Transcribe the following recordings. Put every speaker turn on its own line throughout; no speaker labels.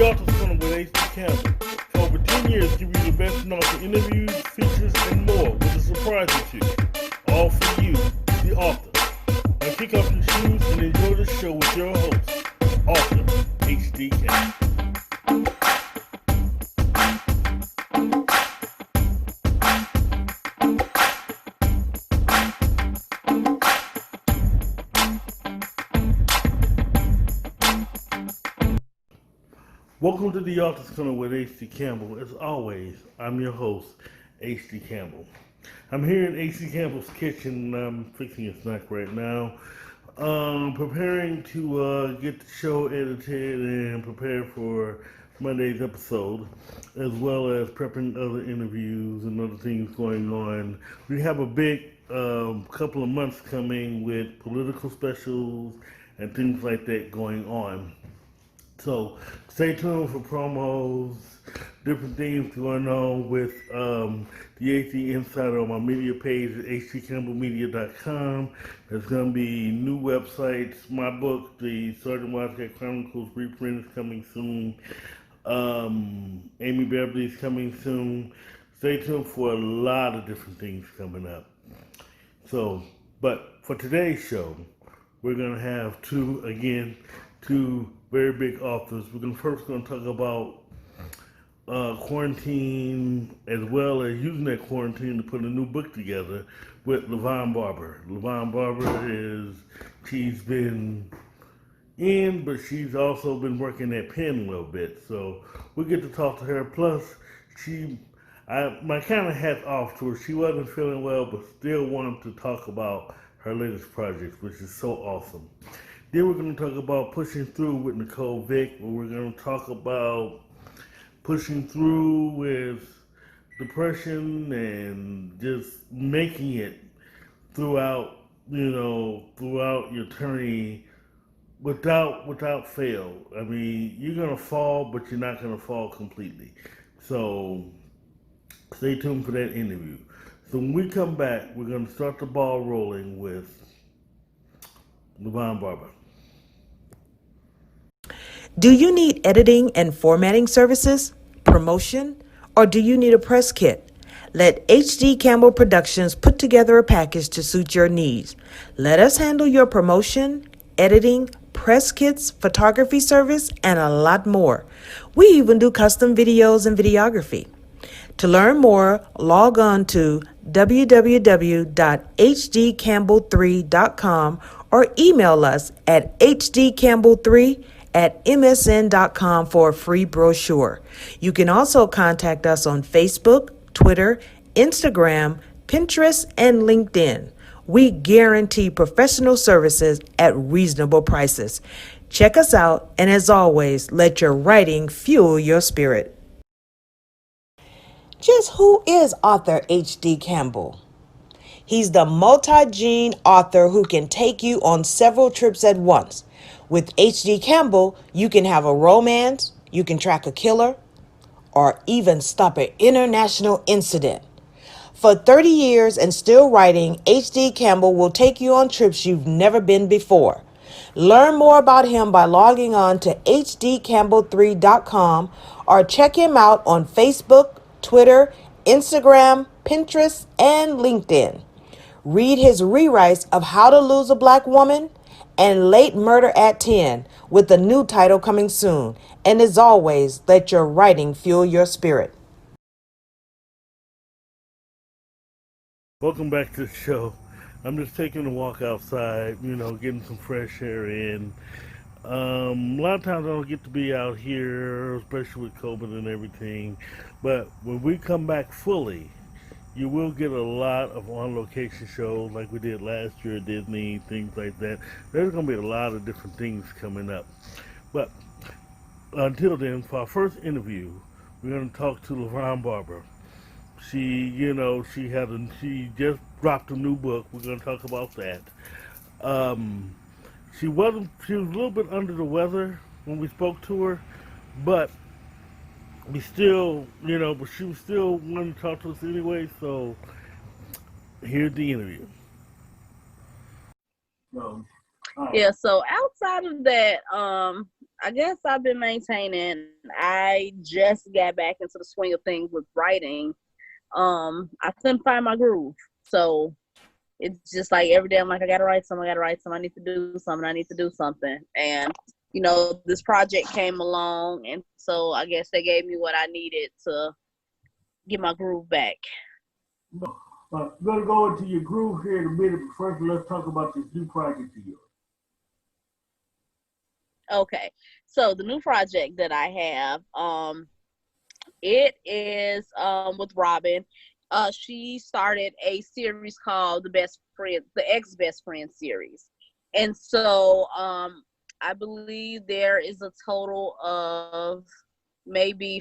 the Author's Corner with H.D. Campbell. For over 10 years, give you the best in author interviews, features, and more with a surprise or two. All for you, the author. Now kick off your shoes and enjoy the show with your host, author H.D. Campbell. Welcome to the Author's Corner with H.D. Campbell. As always, I'm your host, H.D. Campbell. I'm here in H.D. Campbell's kitchen. I'm fixing a snack right now. Preparing to get the show edited and prepared for Monday's episode, as well as prepping other interviews and other things going on. We have a big couple of months coming with political specials and things like that going on. So stay tuned for promos, different things going on with the HD Insider on my media page at hdcampbellmedia.com. There's going to be new websites. My book, the Sergeant Wildcat Chronicles reprint is coming soon. Amy Beverly's coming soon. Stay tuned for a lot of different things coming up. So, but for today's show, we're going to have two very big authors. We're first going to talk about quarantine, as well as using that quarantine to put a new book together with Barber. Barber she's been in, but she's also been working that pen a little bit. So we get to talk to her. Plus, my kind of hat off to her. She wasn't feeling well, but still wanted to talk about her latest project, which is so awesome. Then we're going to talk about pushing through with Nicole Vick, where we're going to talk about pushing through with depression and just making it throughout your journey without fail. I mean, you're going to fall, but you're not going to fall completely. So stay tuned for that interview. So when we come back, we're going to start the ball rolling with Barber.
Do you need editing and formatting services, promotion, or do you need a press kit? Let H.D. Campbell Productions put together a package to suit your needs. Let us handle your promotion, editing, press kits, photography service, and a lot more. We even do custom videos and videography. To learn more, log on to www.hdcampbell3.com or email us at hdcampbell3@msn.com for a free brochure. You can also contact us on Facebook, Twitter, Instagram, Pinterest, and LinkedIn. We guarantee professional services at reasonable prices. Check us out, and as always, let your writing fuel your spirit. Just who is author H.D. Campbell? He's the multi-gene author who can take you on several trips at once. With H.D. Campbell, you can have a romance, you can track a killer, or even stop an international incident. For 30 years and still writing, H.D. Campbell will take you on trips you've never been before. Learn more about him by logging on to hdcampbell3.com or check him out on Facebook, Twitter, Instagram, Pinterest, and LinkedIn. Read his rewrites of How to Lose a Black Woman and Late Murder at 10, with a new title coming soon. And as always, let your writing fuel your spirit.
Welcome back to the show. I'm just taking a walk outside, getting some fresh air in. A lot of times I don't get to be out here, especially with COVID and everything. But when we come back fully, you will get a lot of on-location shows like we did last year at Disney, things like that. There's going to be a lot of different things coming up. But until then, for our first interview, we're going to talk to Barber. She just dropped a new book. We're going to talk about that. She was a little bit under the weather when we spoke to her, but but she was still wanting to talk to us anyway, so here's the interview.
Yeah, so outside of that, I guess I've been maintaining. I just got back into the swing of things with writing. I couldn't find my groove. So it's just like every day I'm like, I gotta write something, I need to do something, I need to do something. And, this project came along, and so I guess they gave me what I needed to get my groove back.
We're gonna go into your groove here in a minute, but first let's talk about this new project of yours.
Okay. So the new project that I have, it is with Robin. She started a series called the Ex Best Friend series. And so I believe there is a total of maybe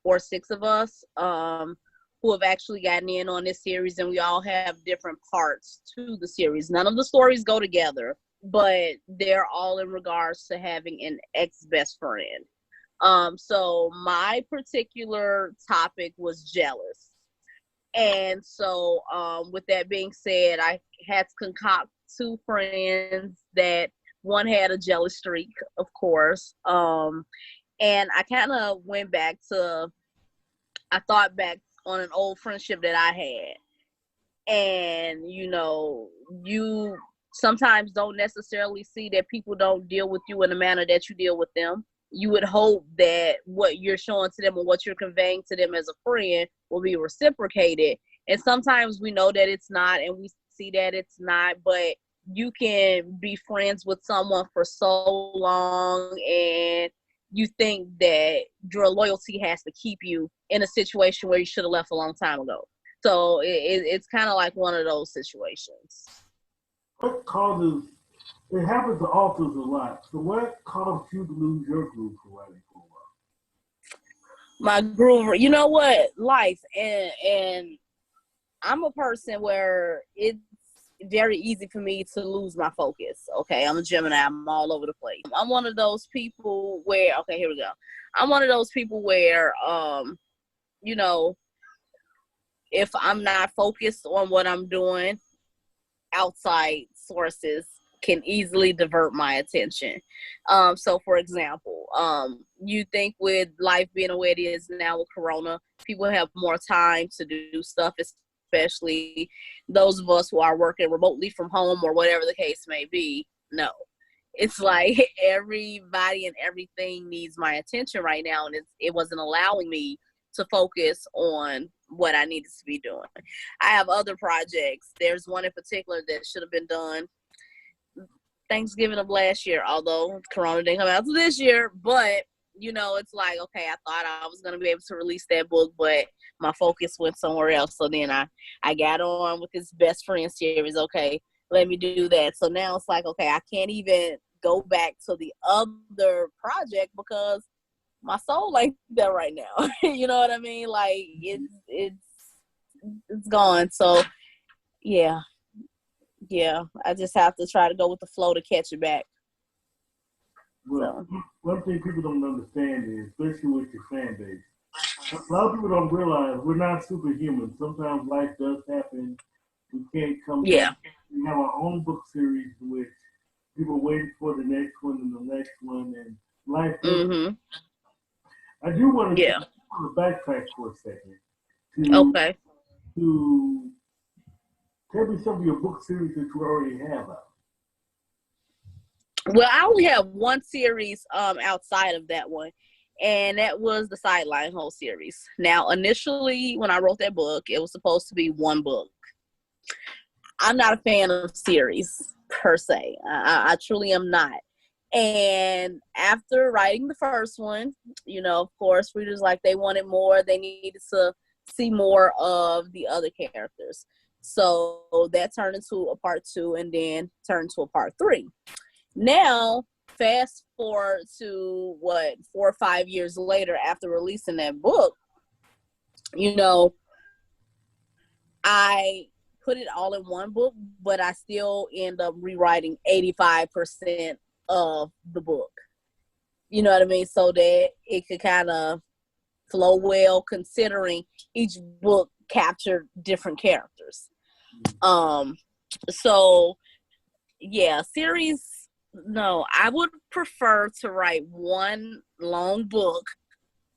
or six of us who have actually gotten in on this series, and we all have different parts to the series. None of the stories go together, but they're all in regards to having an ex-best friend. So my particular topic was jealous. And so with that being said, I had to concoct two friends that one had a jealous streak, of course. And I kind of I thought back on an old friendship that I had. And, you sometimes don't necessarily see that people don't deal with you in the manner that you deal with them. You would hope that what you're showing to them or what you're conveying to them as a friend will be reciprocated. And sometimes we know that it's not, and we see that it's not, but you can be friends with someone for so long, and you think that your loyalty has to keep you in a situation where you should have left a long time ago. So it's kind of like one of those situations.
What causes it happens to authors a lot. So what caused you to lose your groove for writing for a while?
My groove, you know what? Life. And I'm a person where it's very easy for me to lose my focus. Okay, I'm a Gemini. I'm all over the place. I'm one of those people where, okay, here we go. I'm one of those people where, you know, if I'm not focused on what I'm doing, outside sources can easily divert my attention. So for example, you think with life being the way it is now with Corona, people have more time to do stuff, especially those of us who are working remotely from home or whatever the case may be. No, it's like everybody and everything needs my attention right now, and it wasn't allowing me to focus on what I needed to be doing. I have other projects. There's one in particular that should have been done Thanksgiving of last year, although Corona didn't come out to this year. But, it's like, okay, I thought I was going to be able to release that book, but my focus went somewhere else. So then I got on with this best friend series. Okay, let me do that. So now it's like, okay, I can't even go back to the other project because my soul ain't there right now. You know what I mean? Like it's gone. So yeah. I just have to try to go with the flow to catch it back.
Well, one thing people don't understand is, especially with your fan base, a lot of people don't realize we're not superhuman. Sometimes life does happen. We can't come back. We have our own book series in which people are waiting for the next one and the next one, and life does.
Mm-hmm.
I do want to backtrack for a second to tell me some of your book series that you already have out.
Well, I only have one series outside of that one, and that was the Sideline Hole series. Now, initially, when I wrote that book, it was supposed to be one book. I'm not a fan of series per se. I truly am not. And after writing the first one, of course, readers they wanted more. They needed to see more of the other characters. So that turned into a part 2 and then turned to a part 3. Now, fast forward to 4 or 5 years later after releasing that book, I put it all in one book, but I still end up rewriting 85% of the book. You know what I mean? So that it could kind of flow well, considering each book captured different characters. So yeah, series No, I would prefer to write one long book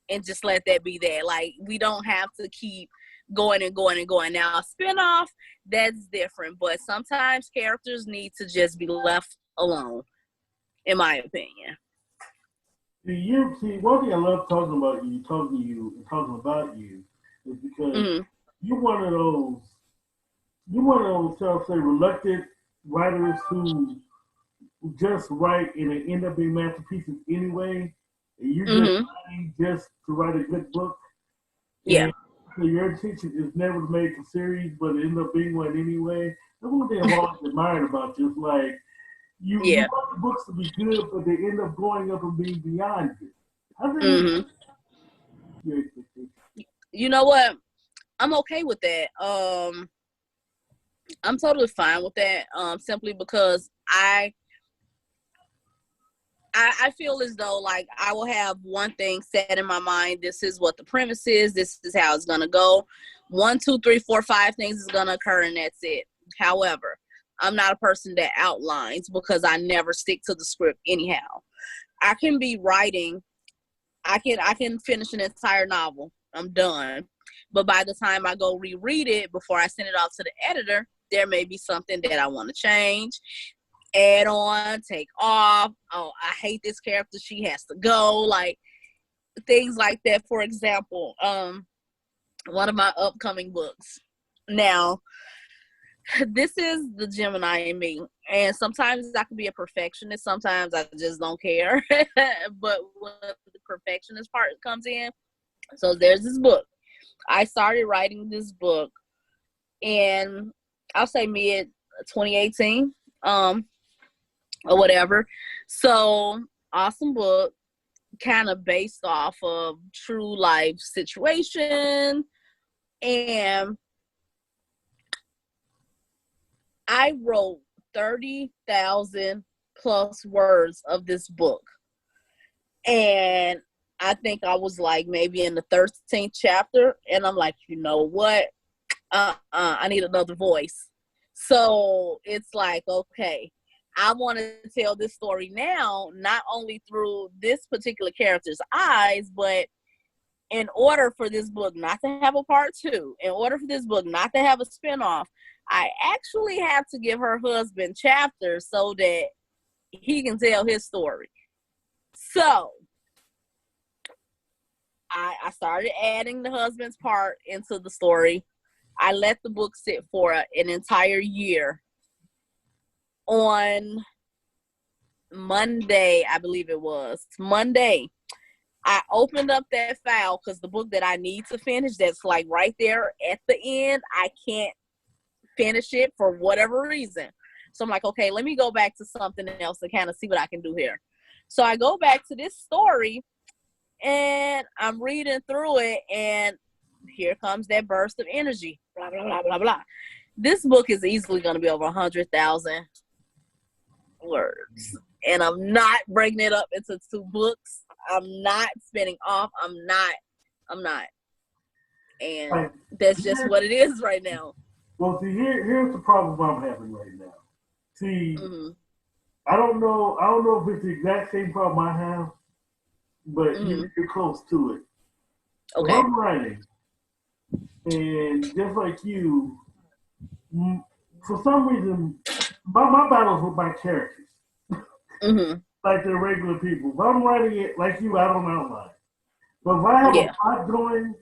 and just let that be that. Like, we don't have to keep going and going and going. Now, a spinoff, that's different, but sometimes characters need to just be left alone, in my opinion.
See, one thing I love talking about you, talking to you, and talking about you is because
Mm-hmm.
you're one of those, shall I say, reluctant writers who just write and they end up being masterpieces anyway. And you're just
Mm-hmm.
writing just to write a good book.
Yeah.
And so your intention is never to make a series, but it ends up being one anyway. That's one thing I've always admired about you. It's like you
Yeah.
want the books to be good, but they end up going up and being beyond good. I think
Mm-hmm.
your expectation.
You know what? I'm okay with that. I'm totally fine with that. Simply because I feel as though, like, I will have one thing set in my mind. This is what the premise is. This is how it's gonna go. 1, 2, 3, 4, 5 things is gonna occur, and that's it. However, I'm not a person that outlines because I never stick to the script anyhow. I can be writing. I can finish an entire novel. I'm done. But by the time I go reread it before I send it off to the editor, there may be something that I want to change, add on, take off. Oh, I hate this character. She has to go. Like, things like that. For example, one of my upcoming books. Now, this is the Gemini in me. And sometimes I can be a perfectionist. Sometimes I just don't care. But when the perfectionist part comes in, so there's this book. I started writing this book in, I'll say, mid 2018. Or whatever. So, awesome book, kind of based off of true life situation. And I wrote 30,000 plus words of this book. And I think I was like maybe in the 13th chapter. And I'm like, you know what? I need another voice. So it's like, okay, I want to tell this story now, not only through this particular character's eyes, but in order for this book not to have a part two, in order for this book not to have a spinoff, I actually have to give her husband chapters so that he can tell his story. So I started adding the husband's part into the story. I let the book sit for an entire year. On Monday, I believe it was Monday, I opened up that file because the book that I need to finish, that's like right there at the end, I can't finish it for whatever reason. So I'm like, okay, let me go back to something else to kind of see what I can do here. So I go back to this story and I'm reading through it, and here comes that burst of energy. Blah, blah, blah, blah, blah. This book is easily going to be over 100,000 words. And I'm not breaking it up into 2 books. I'm not spinning off. I'm not. And
Like,
that's just what it is right now.
well, see, here's the problem I'm having right now. See,
Mm-hmm.
I don't know. I don't know if it's the exact same problem I have, but
Mm-hmm.
you're close to it. If
Okay.
I'm writing, and just like you, for some reason, my battles with my characters,
Mm-hmm.
like they're regular people. If I'm writing it like you, I don't outline. But if I have a
Yeah.
plot going,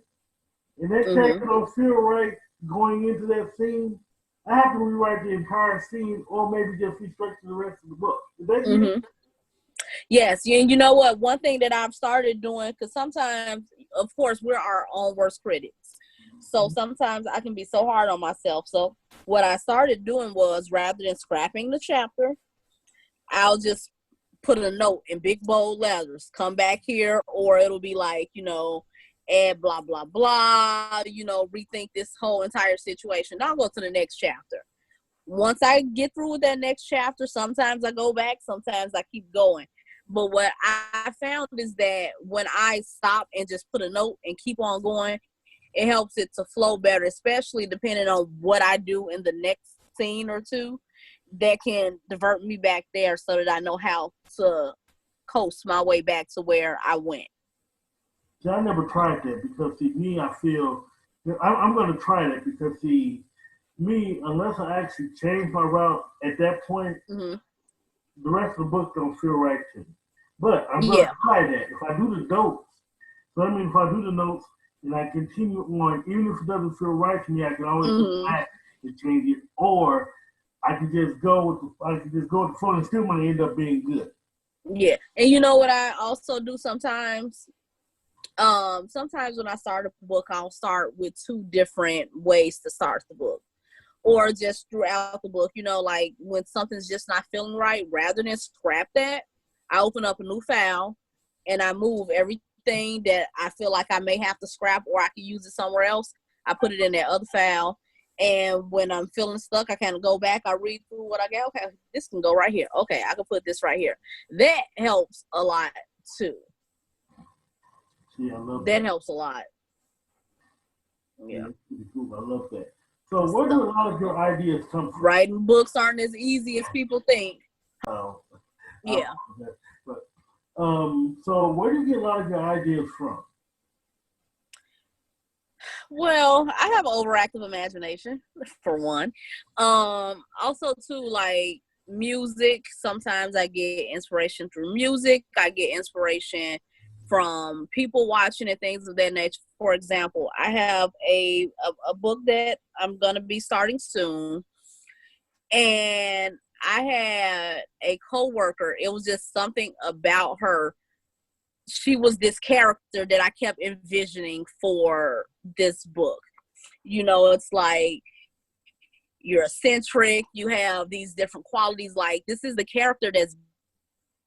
and that
Mm-hmm.
character don't feel right going into that scene, I have to rewrite the entire scene, or maybe just restructure the rest of the book. Is that you?
Mm-hmm. Yes. You know what? One thing that I've started doing, because sometimes, of course, we're our own worst critics. So sometimes I can be so hard on myself. So what I started doing was, rather than scrapping the chapter, I'll just put a note in big bold letters, come back here, or it'll be like, add blah, blah, blah, rethink this whole entire situation. Then I'll go to the next chapter. Once I get through with that next chapter, sometimes I go back, sometimes I keep going. But what I found is that when I stop and just put a note and keep on going, it helps it to flow better, especially depending on what I do in the next scene or two. that can divert me back there so that I know how to coast my way back to where I went.
See, I never tried that because, see, me, I feel I'm going to try that because, see, me, unless I actually change my route at that point,
Mm-hmm.
the rest of the book don't feel right to me. But I'm going
Yeah.
to try that. If I do the notes, so I mean, if I do the notes and I continue on, even if it doesn't feel right to me, I can always go
Mm-hmm.
back and change it, or I can just go with the flow and still might end up being good.
Yeah. And you know what I also do sometimes? Sometimes when I start a book, I'll start with 2 different ways to start the book. Or just throughout the book, like when something's just not feeling right, rather than scrap that, I open up a new file and I move everything that I feel like I may have to scrap or I can use it somewhere else. I put it in that other file. And when I'm feeling stuck, I kind of go back, I read through what I got. Okay, this can go right here. Okay, I can put this right here. That helps a lot too.
Yeah, I love
That
that.
helps a lot.
Yeah,
Yeah.
that's pretty cool. I love that. So, where do a lot of your ideas come from?
Writing books aren't as easy as people think.
Uh,
Yeah.
but so where do you get a lot of your ideas from?
Well, I have an overactive imagination, for one. Also too, like music. Sometimes I get inspiration through music. I get inspiration from people watching and things of that nature. For example, I have a book that I'm gonna be starting soon, and I had a coworker. It was just something about her. She was this character that I kept envisioning for this book. It's like you're eccentric, you have these different qualities. Like, this is the character that's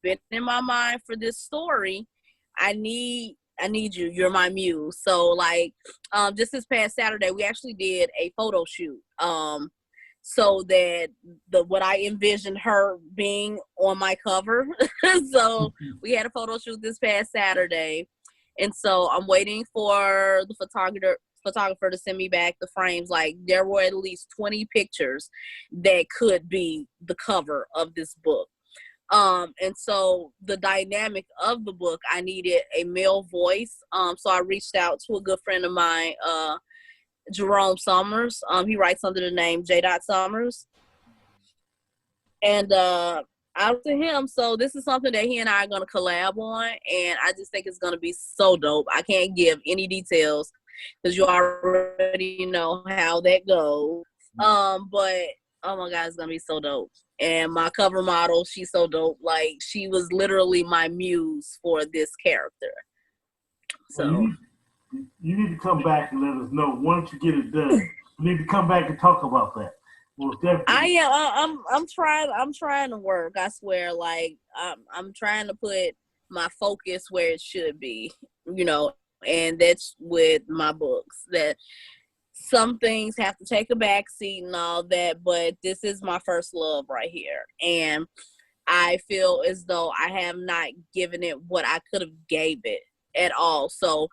been in my mind for this story. I need you. You're my muse. So like, just this past Saturday, we actually did a photo shoot. So that what I envisioned her being on my cover. So we had a photo shoot this past Saturday. And so I'm waiting for the photographer to send me back the frames. Like, there were at least 20 pictures that could be the cover of this book. And so the dynamic of the book, I needed a male voice. So I reached out to a good friend of mine, Jerome Summers. He writes under the name J. Summers. And out to him. So this is something that he and I are going to collab on. And I just think it's going to be so dope. I can't give any details because you already know how that goes. But oh my God, it's going to be so dope. And my cover model, she's so dope. Like, she was literally my muse for this character.
Well,
So
you need to come back and let us know once you get it done. You need to come back and talk about that. Well, definitely.
I'm trying to work. I swear. Like, I'm trying to put my focus where it should be, and that's with my books. That some things have to take a back seat and all that, but this is my first love right here. And I feel as though I have not given it what I could have gave it at all. So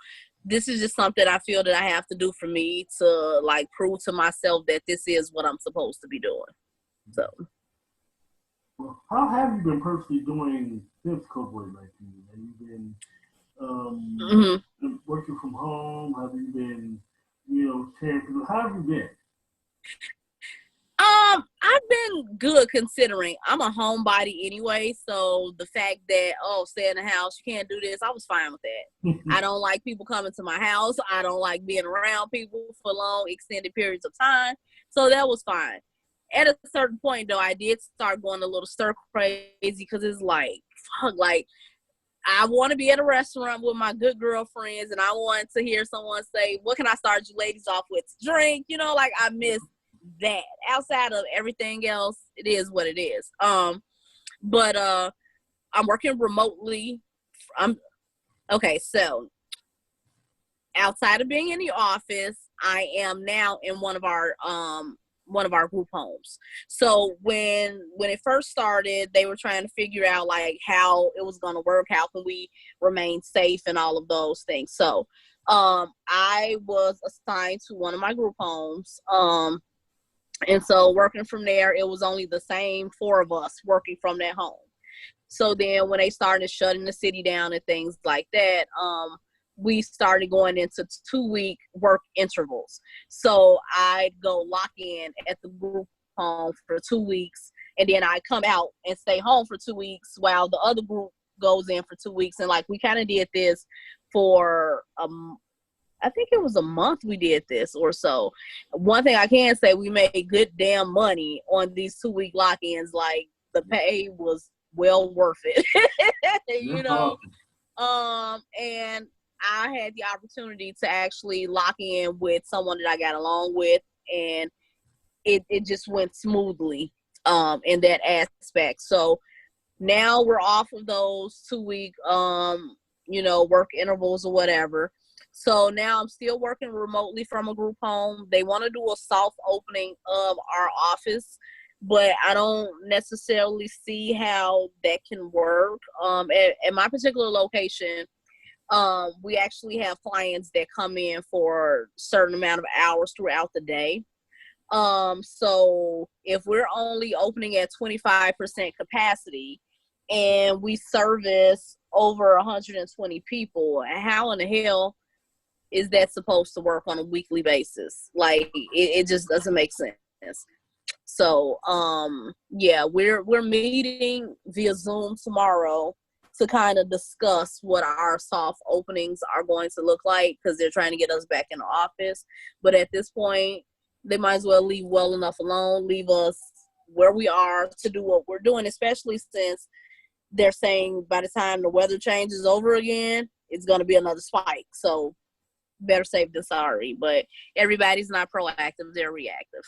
this is just something I feel that I have to do for me to, like, prove to myself that this is what I'm supposed to be doing. So.
Well, how have you been personally doing since COVID-19? Have you been working from home? Have you been, caring? How have you been?
I've been good considering I'm a homebody anyway. So the fact that, stay in the house, you can't do this, I was fine with that. I don't like people coming to my house. I don't like being around people for long, extended periods of time. So that was fine. At a certain point, though, I did start going a little stir crazy because it's like, fuck, like, I want to be at a restaurant with my good girlfriends and I want to hear someone say, what can I start you ladies off with to drink? Like, I miss that. Outside of everything else, it is what it is. But I'm working remotely. So outside of being in the office, I am now in one of our group homes. So when it first started, they were trying to figure out like how it was going to work, how can we remain safe and all of those things. So I was assigned to one of my group homes. And so working from there, it was only the same 4 of us working from that home. So then when they started shutting the city down and things like that, we started going into 2-week work intervals. So I'd go lock in at the group home for 2 weeks, and then I come out and stay home for 2 weeks while the other group goes in for 2 weeks. And like we kind of did this for I think it was a month we did this or so. One thing I can say, we made good damn money on these 2-week lock-ins. Like the pay was well worth it. You know? And I had the opportunity to actually lock in with someone that I got along with, and it just went smoothly in that aspect. So now we're off of those 2-week work intervals or whatever. So now I'm still working remotely from a group home. They want to do a soft opening of our office, but I don't necessarily see how that can work. At my particular location, we actually have clients that come in for a certain amount of hours throughout the day. So if we're only opening at 25% capacity and we service over 120 people, how in the hell is that supposed to work on a weekly basis? Like it just doesn't make sense. So yeah, we're meeting via Zoom tomorrow to kind of discuss what our soft openings are going to look like, because they're trying to get us back in the office. But at this point, they might as well leave well enough alone, leave us where we are to do what we're doing, especially since they're saying by the time the weather changes over again, it's going to be another spike. So better safe than sorry. But everybody's not proactive, they're reactive.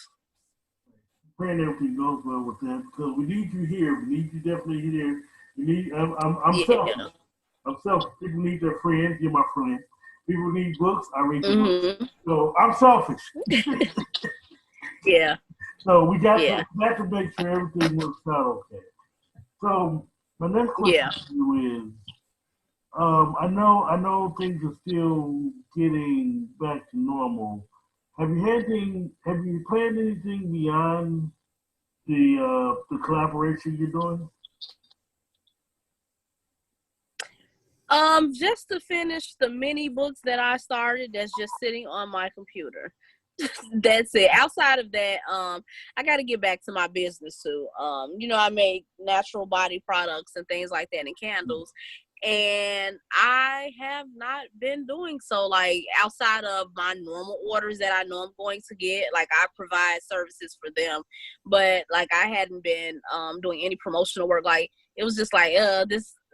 Praying everything goes well with that, because we need you here. We need you definitely here. We need. I'm selfish. I'm selfish. People need their friends. You're my friend. People need books. I read the books. So I'm selfish.
Yeah.
So we got to make sure everything works out okay. So my next question to you is, I know things are still getting back to normal. Have you planned anything beyond the collaboration you're doing?
Just to finish the mini books that I started that's just sitting on my computer. That's it. Outside of that, I got to get back to my business too. I make natural body products and things like that and candles. And I have not been doing so, like, outside of my normal orders that I know I'm going to get. Like, I provide services for them, but like I hadn't been doing any promotional work. Like, it was just like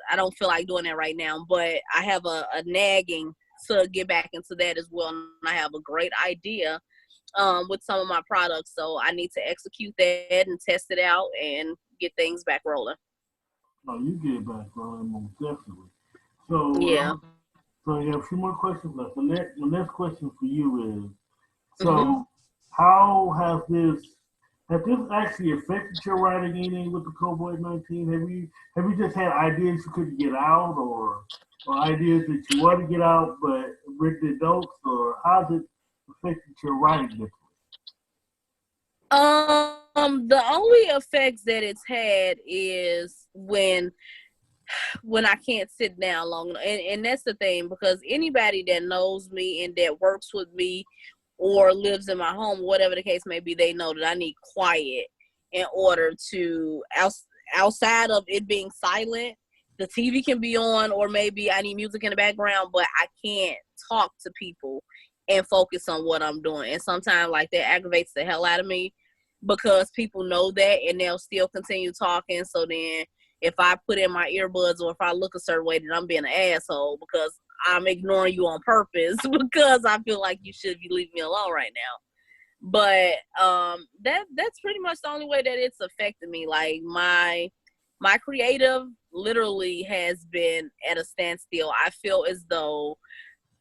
I don't feel like doing that right now. But I have a nagging to get back into that as well, and I have a great idea with some of my products, so I need to execute that and test it out and get things back rolling.
Oh, you get it back rolling, most definitely. So
yeah.
So you have a few more questions left. The next question for you is, so how has this actually affected your writing any with the COVID-19? Have you just had ideas you couldn't get out, or ideas that you want to get out but written notes, or how's it affected your writing?
The only effects that it's had is when I can't sit down long enough. And that's the thing, because anybody that knows me and that works with me or lives in my home, whatever the case may be, they know that I need quiet in order to, outside of it being silent, the TV can be on, or maybe I need music in the background, but I can't talk to people and focus on what I'm doing. And sometimes like that aggravates the hell out of me, because people know that and they'll still continue talking. So then if I put in my earbuds or if I look a certain way, then I'm being an asshole because I'm ignoring you on purpose because I feel like you should be leaving me alone right now. But that's pretty much the only way that it's affected me. Like my creative literally has been at a standstill. I feel as though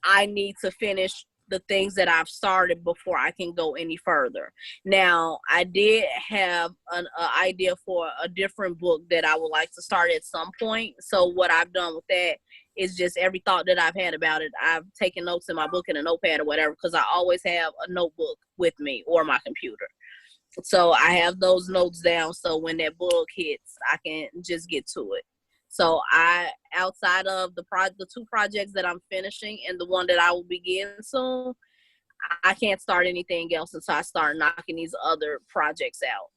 I need to finish the things that I've started before I can go any further. Now, I did have an idea for a different book that I would like to start at some point. So what I've done with that is just every thought that I've had about it, I've taken notes in my book in a notepad or whatever, because I always have a notebook with me or my computer. So I have those notes down so when that book hits, I can just get to it. So I, outside of the two projects that I'm finishing and the one that I will begin soon, I can't start anything else until I start knocking these other projects out.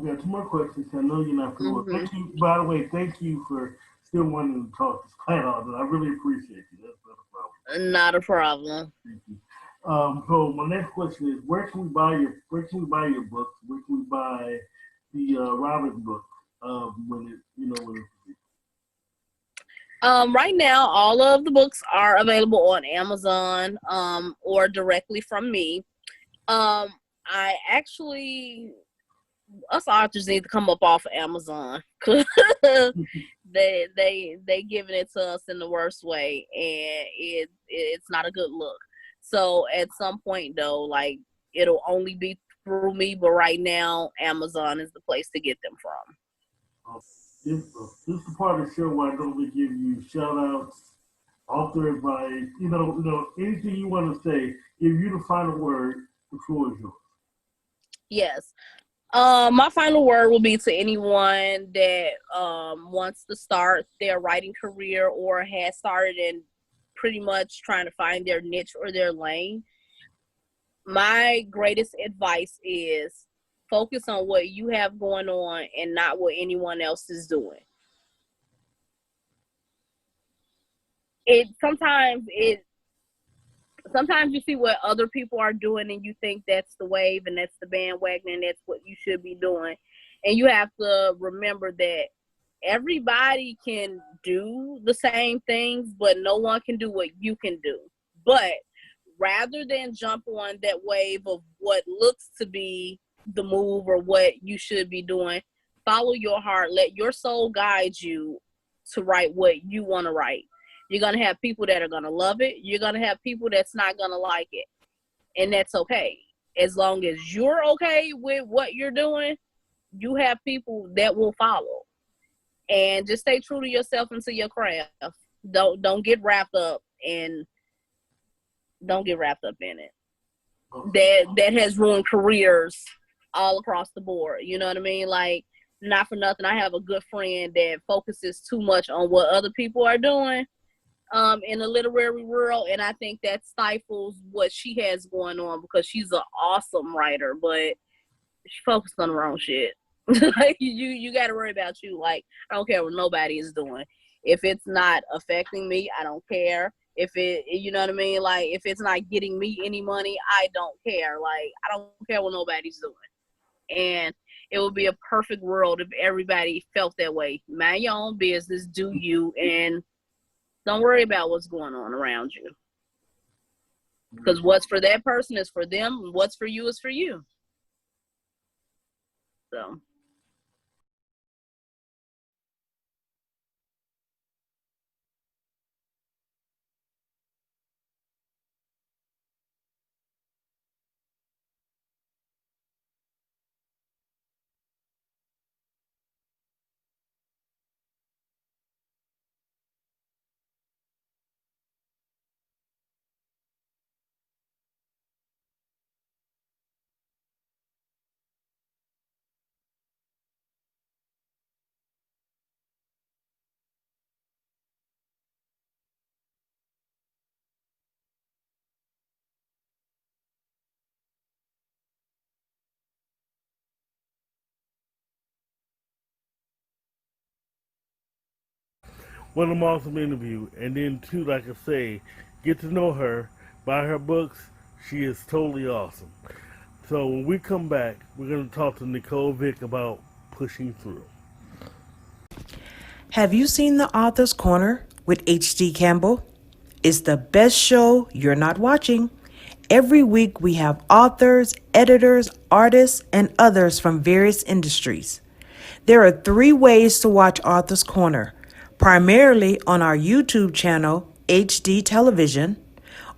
We got two more questions. I know you're not through.
Mm-hmm.
Thank you. By the way, thank you for still wanting to talk despite all that. I really appreciate you. That's not a problem.
Not a problem.
Thank you. So my next question is, where can we buy your books? Where can we buy the Robin book? When it when it's
Right now, all of the books are available on Amazon, or directly from me. I actually, us authors need to come up off of Amazon because they giving it to us in the worst way, and it's not a good look. So at some point though, like, it'll only be through me, but right now Amazon is the place to get them from.
this is the part of the show where I normally give you shout outs, author advice, anything you want to say. Give you the final word. The floor is yours.
Yes. My final word will be to anyone that wants to start their writing career or has started and pretty much trying to find their niche or their lane. My greatest advice is focus on what you have going on and not what anyone else is doing. Sometimes you see what other people are doing and you think that's the wave and that's the bandwagon and that's what you should be doing. And you have to remember that everybody can do the same things, but no one can do what you can do. But rather than jump on that wave of what looks to be the move or what you should be doing, follow your heart. Let your soul guide you to write what you want to write. You're going to have people that are going to love it. You're going to have people that's not going to like it. And that's okay. As long as you're okay with what you're doing, you have people that will follow. And just stay true to yourself and to your craft. Don't get wrapped up in it. That has ruined careers all across the board. You know what I mean? Like, not for nothing, I have a good friend that focuses too much on what other people are doing in the literary world, and I think that stifles what she has going on because she's an awesome writer, but she focused on the wrong shit. Like, you got to worry about you. Like, I don't care what nobody is doing. If it's not affecting me, I don't care. If it, you know what I mean? Like, if it's not getting me any money, I don't care. Like, I don't care what nobody's doing. And it would be a perfect world if everybody felt that way. Mind your own business, do you, and don't worry about what's going on around you. Because what's for that person is for them, and what's for you is for you. So.
What an awesome interview. And then, too, like I say, get to know her, buy her books. She is totally awesome. So when we come back, we're going to talk to Nicole Vick about pushing through.
Have you seen The Author's Corner with H.D. Campbell? It's the best show you're not watching. Every week we have authors, editors, artists, and others from various industries. There are 3 ways to watch Author's Corner. Primarily on our YouTube channel, HD Television,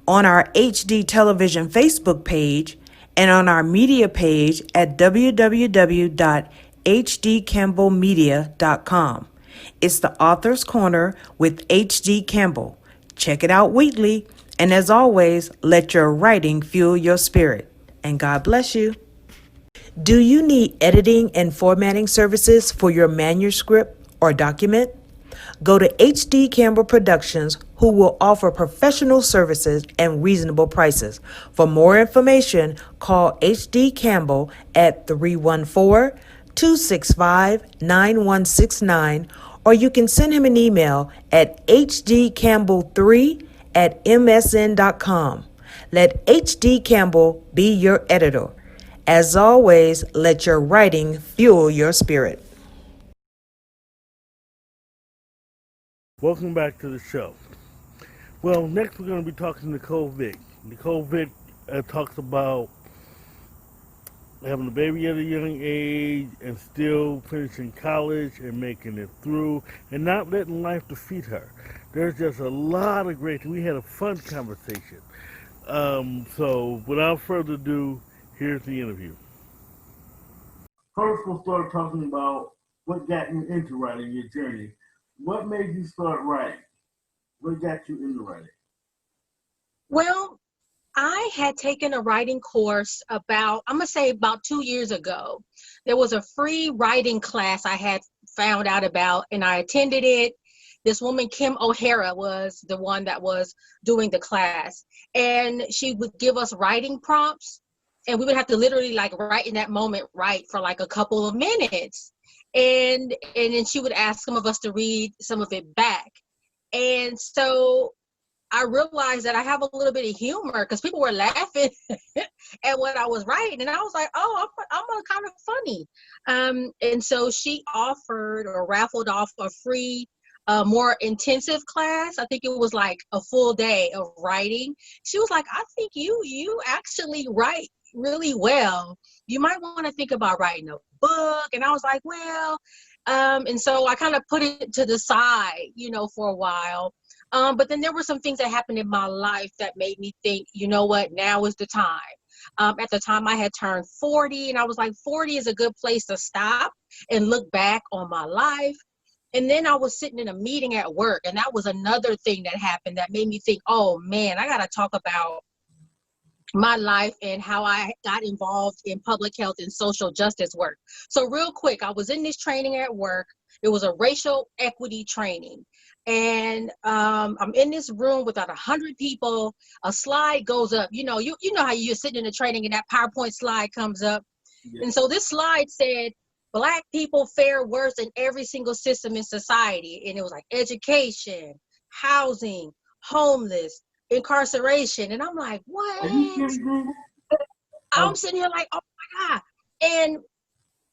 on our HD Television Facebook page, and on our media page at www.hdcampbellmedia.com. It's the Author's Corner with H.D. Campbell. Check it out weekly, and as always, let your writing fuel your spirit. and God bless you. Do you need editing and formatting services for your manuscript or document? Go to HD Campbell Productions, who will offer professional services and reasonable prices. For more information, call HD Campbell at 314-265-9169, or you can send him an email at hdcampbell3@msn.com. Let HD Campbell be your editor. As always, let your writing fuel your spirit.
Welcome back to the show. Well, next we're going to be talking to Nicole Vick. Nicole Vick talks about having a baby at a young age and still finishing college and making it through and not letting life defeat her. There's just a lot of great things. We had a fun conversation. So without further ado, here's the interview. First, we'll start talking about what got you into writing, your journey. What made you start writing? What got you into writing?
Well, I had taken a writing course about 2 years ago. There was a free writing class I had found out about, and I attended it. This woman, Kim O'Hara, was the one that was doing the class, and she would give us writing prompts, and we would have to literally like write in that moment, write for like a couple of minutes, and then she would ask some of us to read some of it back. And so I realized that I have a little bit of humor because people were laughing at what I was writing. And I was like, oh, I'm kind of funny. And so she offered or raffled off a free, more intensive class. I think it was like a full day of writing. She was like, I think you actually write really well. You might want to think about writing a book. And I was like, well, and so I kind of put it to the side, for a while. But then there were some things that happened in my life that made me think, you know what, now is the time. At the time I had turned 40, and I was like, 40 is a good place to stop and look back on my life. And then I was sitting in a meeting at work, and that was another thing that happened that made me think, oh man, I got to talk about my life and how I got involved in public health and social justice work. So real quick, I was in this training at work. It was a racial equity training. And I'm in this room with about 100 people. A slide goes up. You know how you're sitting in a training and that PowerPoint slide comes up. Yeah. And so this slide said, Black people fare worse in every single system in society. And it was like education, housing, homeless, incarceration. And I'm like, what? I'm sitting here like, oh my God. And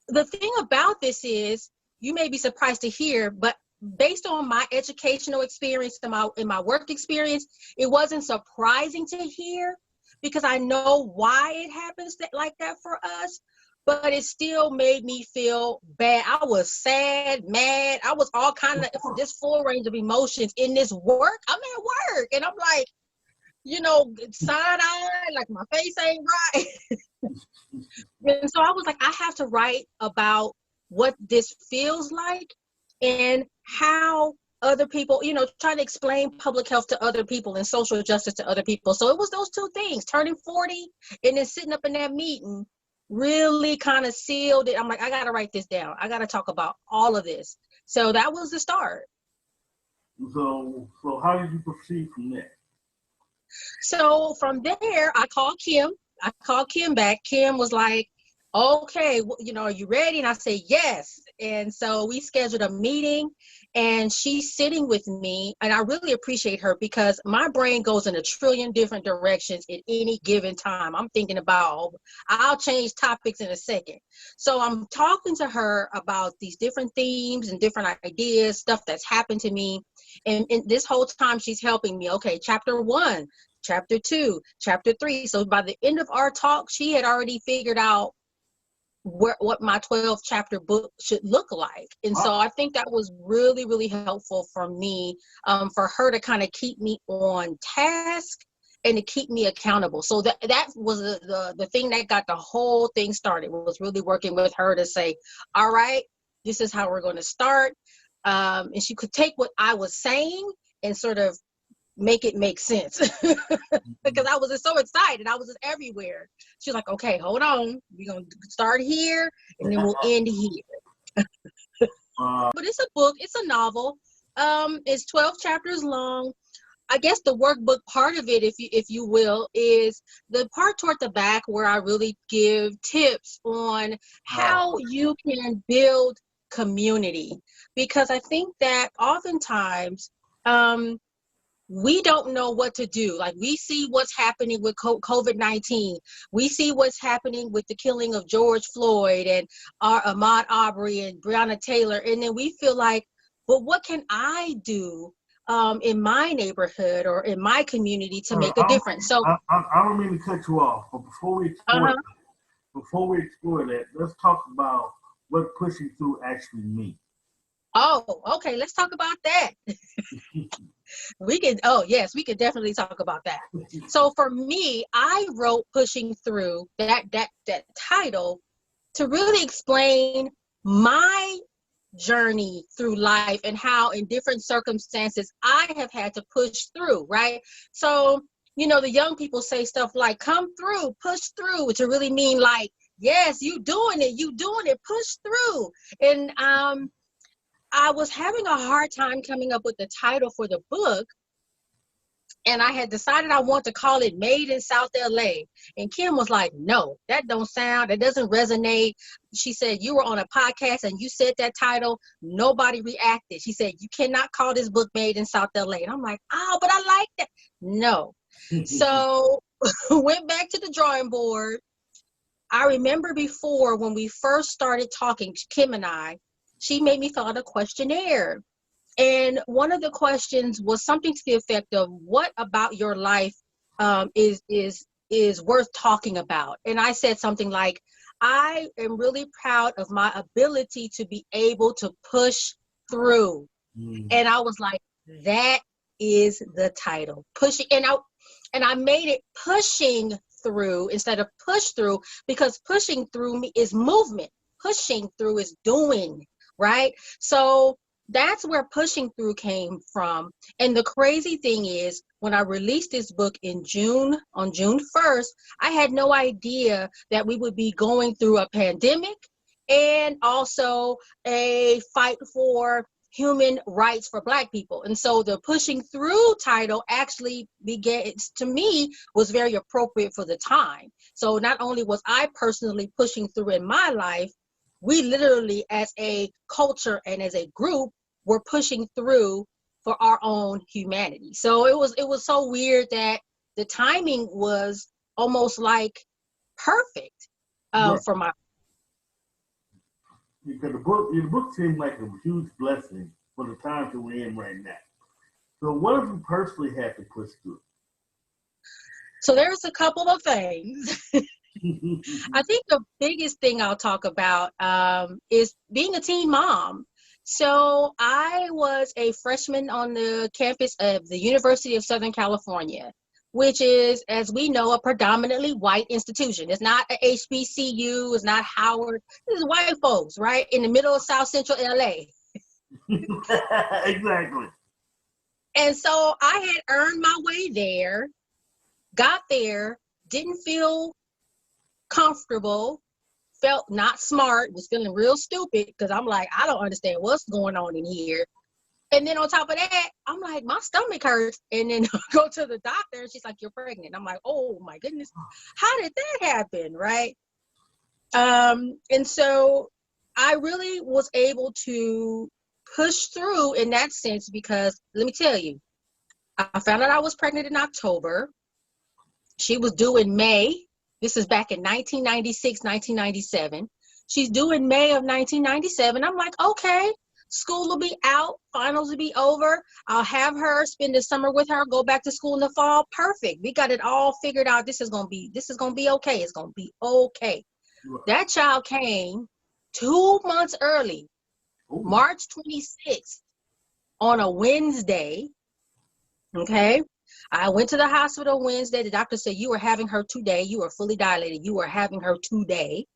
the thing about this is, you may be surprised to hear, but based on my educational experience and in my work experience, it wasn't surprising to hear because I know why it happens like that for us, but it still made me feel bad. I was sad, mad. I was all kind of this full range of emotions in this work. I'm at work and I'm like, side-eye, like my face ain't right. And so I was like, I have to write about what this feels like and how other people, trying to explain public health to other people and social justice to other people. So it was those two things, turning 40 and then sitting up in that meeting really kind of sealed it. I'm like, I got to write this down. I got to talk about all of this. So that was the start.
So how did you proceed from there?
So from there, I called Kim back. Kim was like, okay, are you ready? And I said, yes. And so we scheduled a meeting and she's sitting with me, and I really appreciate her because my brain goes in a trillion different directions at any given time. I'm thinking about, I'll change topics in a second. So I'm talking to her about these different themes and different ideas, stuff that's happened to me. And this whole time she's helping me. Okay, chapter 1, chapter 2, chapter 3. So by the end of our talk, she had already figured out what my 12 chapter book should look like. And so I think that was really, really helpful for me, for her to kind of keep me on task and to keep me accountable. So that was the thing that got the whole thing started, was really working with her to say, all right, this is how we're going to start. And she could take what I was saying and sort of make it make sense because I was just so excited. I was just everywhere. She was like, okay, hold on. We're going to start here and then we'll end here. But it's a book. It's a novel. It's 12 chapters long. I guess the workbook part of it, if you will, is the part toward the back where I really give tips on how you can build community. Because I think that oftentimes we don't know what to do. Like, we see what's happening with COVID-19. We see what's happening with the killing of George Floyd and Ahmaud Arbery and Breonna Taylor. And then we feel like, but what can I do in my neighborhood or in my community to make a difference? So
I don't mean to cut you off, but before we explore that, let's talk about what pushing through actually means.
Oh, okay. Let's talk about that. We could definitely talk about that. So for me, I wrote Pushing Through, that title, to really explain my journey through life and how in different circumstances I have had to push through, right? So, the young people say stuff like, come through, push through, which really mean like, yes, you doing it, push through. And I was having a hard time coming up with the title for the book. And I had decided I want to call it Made in South LA. And Kim was like, no, that doesn't resonate. She said, you were on a podcast and you said that title. Nobody reacted. She said, you cannot call this book Made in South LA. And I'm like, oh, but I like that. No. So went back to the drawing board. I remember before when we first started talking, Kim and I, she made me fill out a questionnaire. And one of the questions was something to the effect of, what about your life is worth talking about? And I said something like, I am really proud of my ability to be able to push through. And I was like, that is the title, Pushing. And I made it Pushing Through instead of Push Through, because pushing through me is movement. Pushing through is doing, right? So that's where Pushing Through came from. And the crazy thing is, when I released this book on June 1st, I had no idea that we would be going through a pandemic and also a fight for human rights for Black people. And so the Pushing Through title actually to me, was very appropriate for the time. So not only was I personally pushing through in my life, we literally as a culture and as a group were pushing through for our own humanity. So it was so weird that the timing was almost like perfect for my.
Because the book seemed like a huge blessing for the times that we're in right now. So what have you personally had to push through?
So there's a couple of things. I think the biggest thing I'll talk about is being a teen mom. So I was a freshman on the campus of the University of Southern California, which is, as we know, a predominantly white institution. It's not a HBCU, it's not Howard. This is white folks, right? In the middle of South Central LA.
Exactly.
And so I had earned my way there, got there, didn't feel comfortable, felt not smart, was feeling real stupid because I'm like, I don't understand what's going on in here. And then on top of that, I'm like, my stomach hurts. And then go to the doctor and she's like, you're pregnant. I'm like, oh my goodness, how did that happen, right? And so I really was able to push through in that sense because, let me tell you, I found out I was pregnant in October. She was due in May. This is back in 1996, 1997. She's due in May of 1997. I'm like, okay, school will be out, finals will be over. I'll have her spend the summer with her, go back to school in the fall. Perfect. We got it all figured out. This is gonna be okay. It's gonna be okay. That child came 2 months early, March 26th, on a Wednesday. Okay. I went to the hospital Wednesday. The doctor said, you are having her today. You are fully dilated. You are having her today.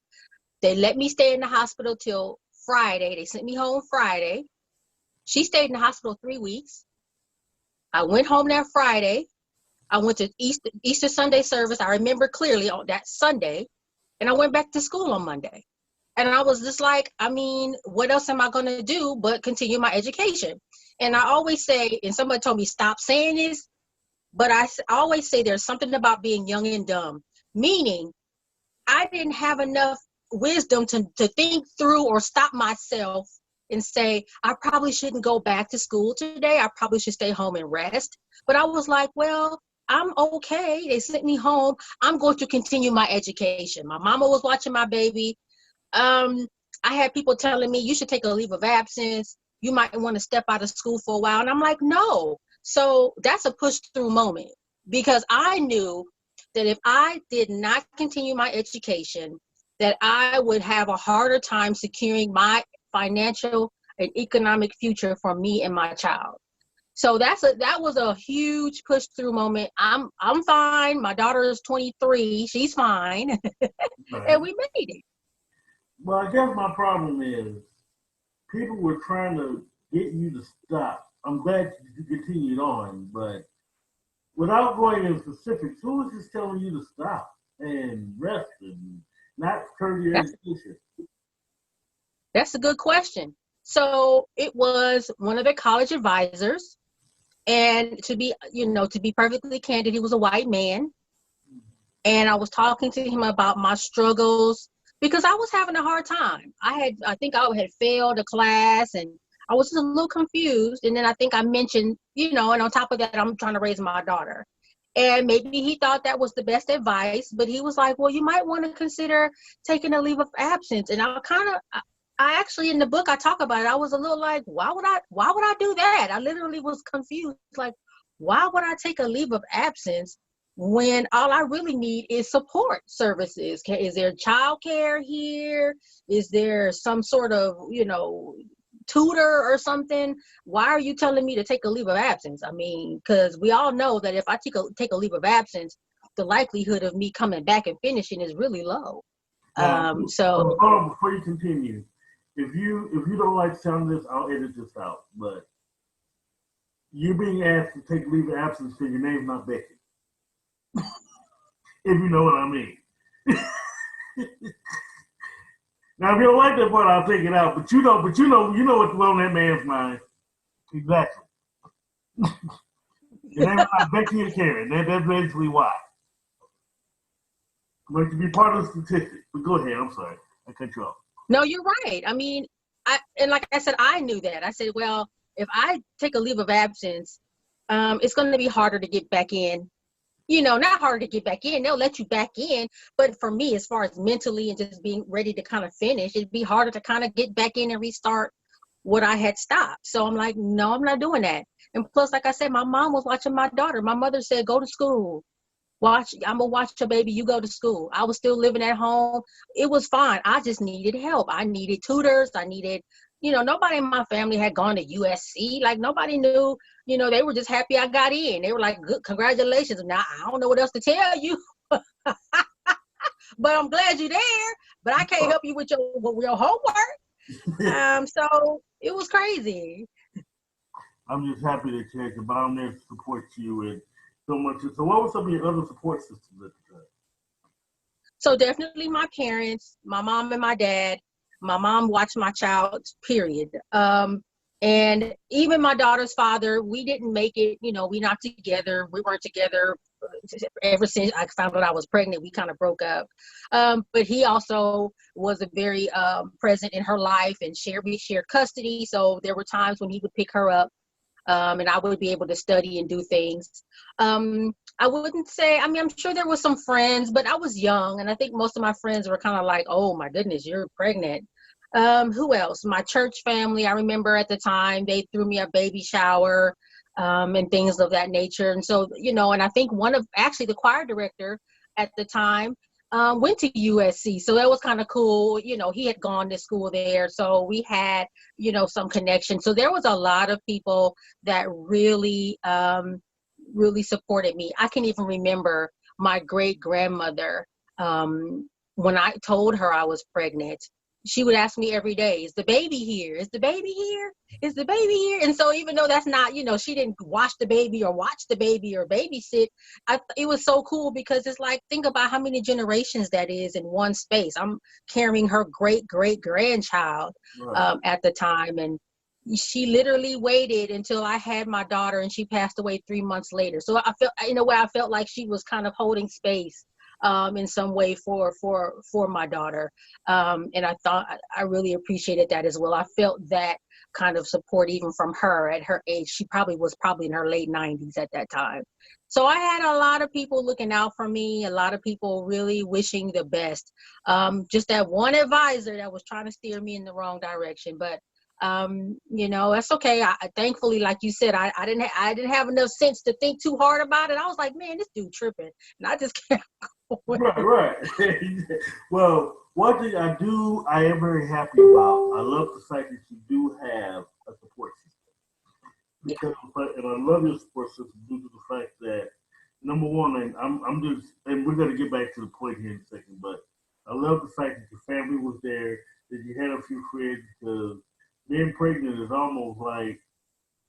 They let me stay in the hospital till Friday. They sent me home Friday. She stayed in the hospital 3 weeks. I went home that Friday. I went to Easter Sunday service. I remember clearly on that Sunday, and I went back to school on Monday. And I was just like, I mean, what else am I going to do but continue my education? And I always say, and somebody told me, stop saying this, but I always say there's something about being young and dumb, meaning I didn't have enough wisdom to think through or stop myself and say, I probably shouldn't go back to school today. I probably should stay home and rest. But I was like, well, I'm okay. They sent me home. I'm going to continue my education. My mama was watching my baby. I had people telling me you should take a leave of absence. You might want to step out of school for a while. And I'm like, no. So that's a push through moment, because I knew that if I did not continue my education, that I would have a harder time securing my financial and economic future for me and my child. So that was a huge push through moment. I'm fine. My daughter is 23. She's fine.
Right.
And we made it.
Well, I guess my problem is people were trying to get you to stop. I'm glad you continued on, but without going into specifics, who was just telling you to stop and rest and not curb your education?
That's a good question. So it was one of the college advisors, and to be perfectly candid, he was a white man, and I was talking to him about my struggles because I was having a hard time. I think I had failed a class, and I was just a little confused. And then I think I mentioned, and on top of that, I'm trying to raise my daughter. And maybe he thought that was the best advice, but he was like, well, you might want to consider taking a leave of absence. And I actually, in the book, I talk about it. I was a little like, why would I do that? I literally was confused. Like, why would I take a leave of absence when all I really need is support services? Is there childcare here? Is there some sort of, tutor or something? Why are you telling me to take a leave of absence? I mean, because we all know that if I take a leave of absence, the likelihood of me coming back and finishing is really low.
Hold on, before you continue, if you don't like the sound of this, I'll edit this out. But you're being asked to take leave of absence because your name's not Becky. If you know what I mean. Now, if you don't like that part, I'll take it out. But you know what's on that man's mind. Exactly. Your name's not Becky and Karen. That's basically why. Like to be part of the statistic. But go ahead. I'm sorry. I cut you off.
No, you're right. I mean, like I said, I knew that. I said, well, if I take a leave of absence, it's going to be harder to get back in. Not harder to get back in. They'll let you back in. But for me, as far as mentally and just being ready to kind of finish, it'd be harder to kind of get back in and restart what I had stopped. So I'm like, no, I'm not doing that. And plus, like I said, my mom was watching my daughter. My mother said, go to school. I'm going to watch your baby. You go to school. I was still living at home. It was fine. I just needed help. I needed tutors. I needed, nobody in my family had gone to USC. Like nobody knew, they were just happy I got in. They were like, good, congratulations. Now, I don't know what else to tell you, but I'm glad you're there, but I can't help you with your homework. So it was crazy.
I'm just happy that you had your mom there to support you and so much. So what were some of your other support systems at the time?
So definitely my parents, my mom and my dad. My mom watched my child, period. And even my daughter's father, we didn't make it, we not together. We weren't together ever since I found out I was pregnant. We kind of broke up. But he also was a very present in her life, and we shared custody. So there were times when he would pick her up. And I would be able to study and do things. I wouldn't say, I'm sure there were some friends, but I was young. And I think most of my friends were kind of like, oh my goodness, you're pregnant. Who else? My church family, I remember at the time, they threw me a baby shower and things of that nature. And so, and I think the choir director at the time went to USC. So that was kind of cool. He had gone to school there. So we had, some connection. So there was a lot of people that really, really supported me. I can even remember my great grandmother, when I told her I was pregnant, she would ask me every day, is the baby here? Is the baby here? Is the baby here? And so even though that's not, she didn't watch the baby or babysit, it was so cool because it's like, think about how many generations that is in one space. I'm carrying her great-great-grandchild
Right.
at the time. And she literally waited until I had my daughter, and she passed away 3 months later. So I felt, in a way, I felt like she was kind of holding space in some way for my daughter. And I really appreciated that as well. I felt that kind of support even from her at her age. She was probably in her late 90s at that time. So I had a lot of people looking out for me, a lot of people really wishing the best. Just that one advisor that was trying to steer me in the wrong direction. But that's okay. I thankfully, like you said, I didn't have enough sense to think too hard about it. I was like, man, this dude tripping, and I just kept going.
Right. Well, one thing I am very happy about. I love the fact that you do have a support system. Because, and I love your support system due to the fact that, number one, and I'm just, and we're gonna get back to the point here in a second, but I love the fact that your family was there, that you had a few friends, because being pregnant is almost like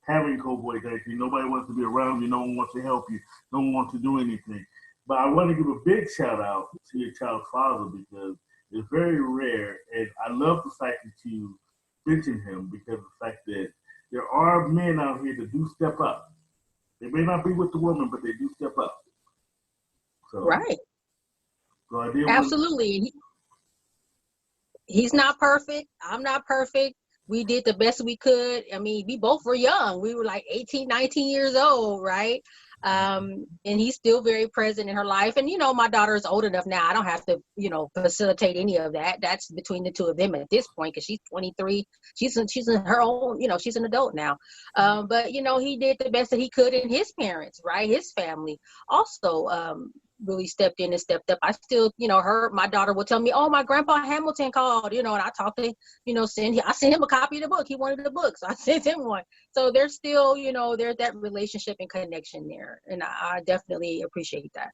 having cowboy therapy. Nobody wants to be around you. No one wants to help you. No one wants to do anything. But I want to give a big shout out to your child's father because it's very rare. And I love the fact that you mentioned him because of the fact that there are men out here that do step up. They may not be with the woman, but they do step up. So,
Right.
So I did
Absolutely. He's not perfect. I'm not perfect. We did the best we could. I mean, we both were young. We were like 18, 19 years old, right? And he's still very present in her life. And, my daughter is old enough now. I don't have to, facilitate any of that. That's between the two of them at this point because she's 23. She's in her own, she's an adult now. But, he did the best that he could, and his parents, right? His family also really stepped in and stepped up. I still, my daughter will tell me, oh, my grandpa Hamilton called, and I talked to, I sent him a copy of the book. He wanted the book, so I sent him one. So there's still, there's that relationship and connection there. And I definitely appreciate that.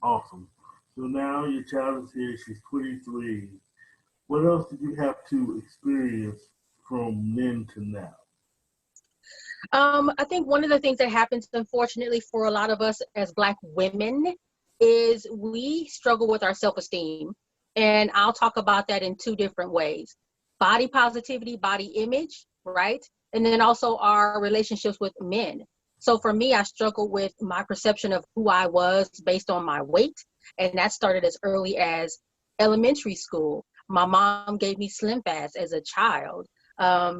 Awesome. So now your child is here. She's 23. What else did you have to experience from then to now?
I think one of the things that happens, unfortunately, for a lot of us as Black women is we struggle with our self-esteem. And I'll talk about that in two different ways. Body positivity, body image, right? And then also our relationships with men. So for me, I struggled with my perception of who I was based on my weight. And that started as early as elementary school. My mom gave me slim fast as a child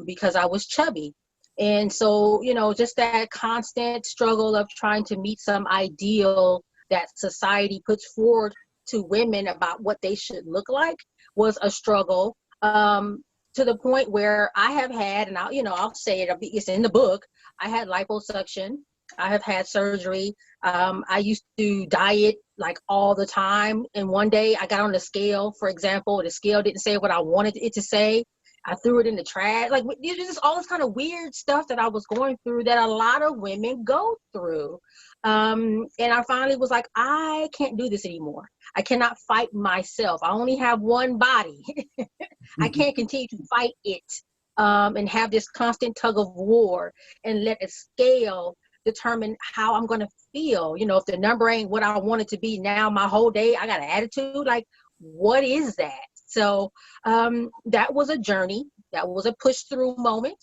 because I was chubby. And so, just that constant struggle of trying to meet some ideal that society puts forward to women about what they should look like was a struggle to the point where I have had, and I'll say it, it's in the book, I had liposuction. I have had surgery. I used to diet like all the time. And one day I got on the scale, for example, the scale didn't say what I wanted it to say. I threw it in the trash. Like, there's just all this kind of weird stuff that I was going through that a lot of women go through. And I finally was like, I can't do this anymore. I cannot fight myself. I only have one body. I can't continue to fight it and have this constant tug of war and let a scale determine how I'm going to feel. If the number ain't what I want it to be now, my whole day, I got an attitude. Like, what is that? So that was a journey. That was a push through moment.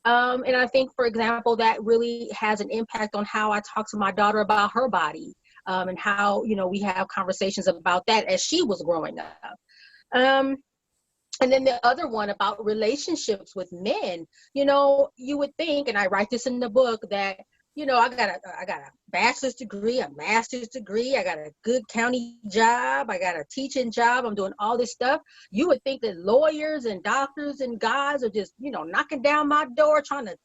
And I think, for example, that really has an impact on how I talk to my daughter about her body and how, we have conversations about that as she was growing up. And then the other one about relationships with men, you would think, and I write this in the book, that I got a bachelor's degree, a master's degree, I got a good county job, I got a teaching job, I'm doing all this stuff. You would think that lawyers and doctors and guys are just, knocking down my door trying to,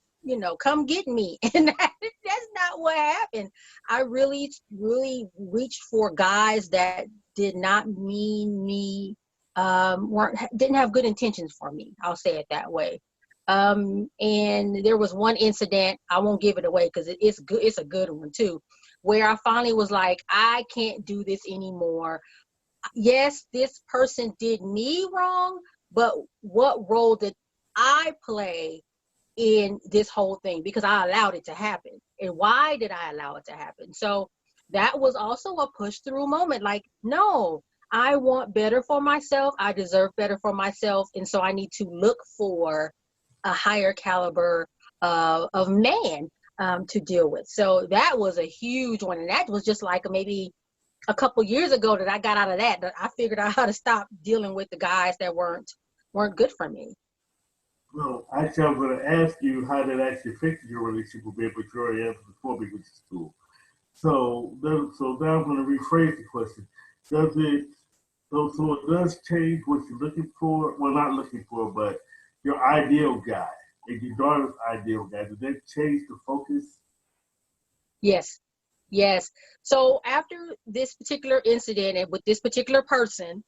come get me. And that's not what happened. I really, really reached for guys that did not mean me, didn't have good intentions for me. I'll say it that way. And there was one incident, I won't give it away because it's good. It's a good one too, where I finally was like, I can't do this anymore. Yes, this person did me wrong, but what role did I play in this whole thing, because I allowed it to happen. And why did I allow it to happen? So that was also a push through moment. Like, no, I want better for myself. I deserve better for myself. And so I need to look for a higher caliber of man to deal with. So that was a huge one. And that was just like maybe a couple years ago that I got out of that I figured out how to stop dealing with the guys that weren't good for me.
Well, actually, I'm going to ask you how that actually affected your relationship with me, but you already answered before we went to school. So now I'm going to rephrase the question. Does it, so it does change what you're looking for? Well, not looking for, but your ideal guy and your daughter's ideal guy. Does that change the focus?
Yes. Yes. So after this particular incident and with this particular person,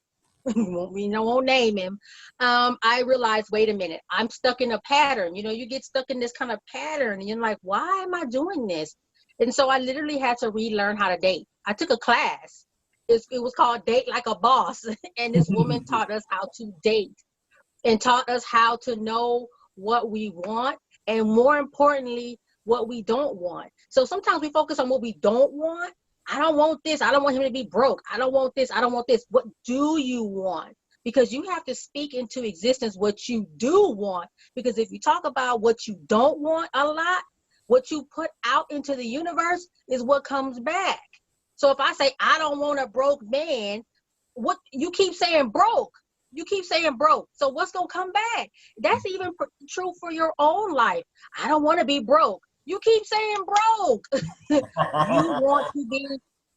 we won't name him, I realized, wait a minute, I'm stuck in a pattern. You know, you get stuck in this kind of pattern and you're like, why am I doing this? And so I literally had to relearn how to date. I took a class. It was called Date Like a Boss. And this woman taught us how to date and taught us how to know what we want and, more importantly, what we don't want. So sometimes we focus on what we don't want. I don't want this. I don't want him to be broke. I don't want this. I don't want this. What do you want? Because you have to speak into existence what you do want. Because if you talk about what you don't want a lot, what you put out into the universe is what comes back. So if I say, I don't want a broke man, what you keep saying broke. You keep saying broke. So what's going to come back? That's even true for your own life. I don't want to be broke. You keep saying broke. You want to be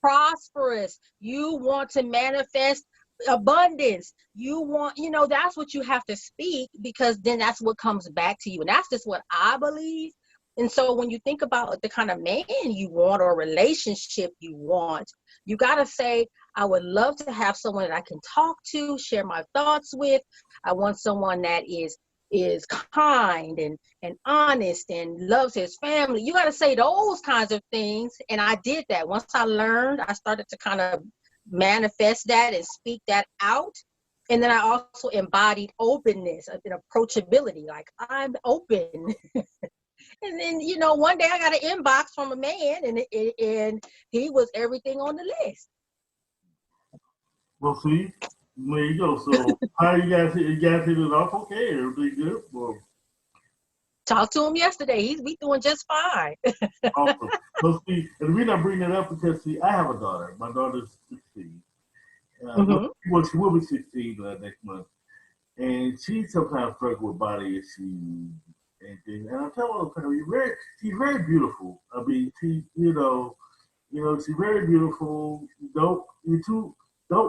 prosperous. You want to manifest abundance. You want, that's what you have to speak, because then that's what comes back to you. And that's just what I believe. And so when you think about the kind of man you want or relationship you want, you got to say, I would love to have someone that I can talk to, share my thoughts with. I want someone that is kind and honest and loves his family. You got to say those kinds of things. And I did that. Once I learned, I started to kind of manifest that and speak that out. And then I also embodied openness and approachability. Like, I'm open. And then, one day I got an inbox from a man, and he was everything on the list.
Well, see, there you go. So how you guys hit it off? Okay, everything good? Well,
talked to him yesterday. We doing just fine.
awesome. So see, and the reason I bring that up because I have a daughter. My daughter's 16. Well, she will be 16 next month, and she sometimes struggles with body issues and things. And I tell her, she's very beautiful. I mean, she's very beautiful. Don't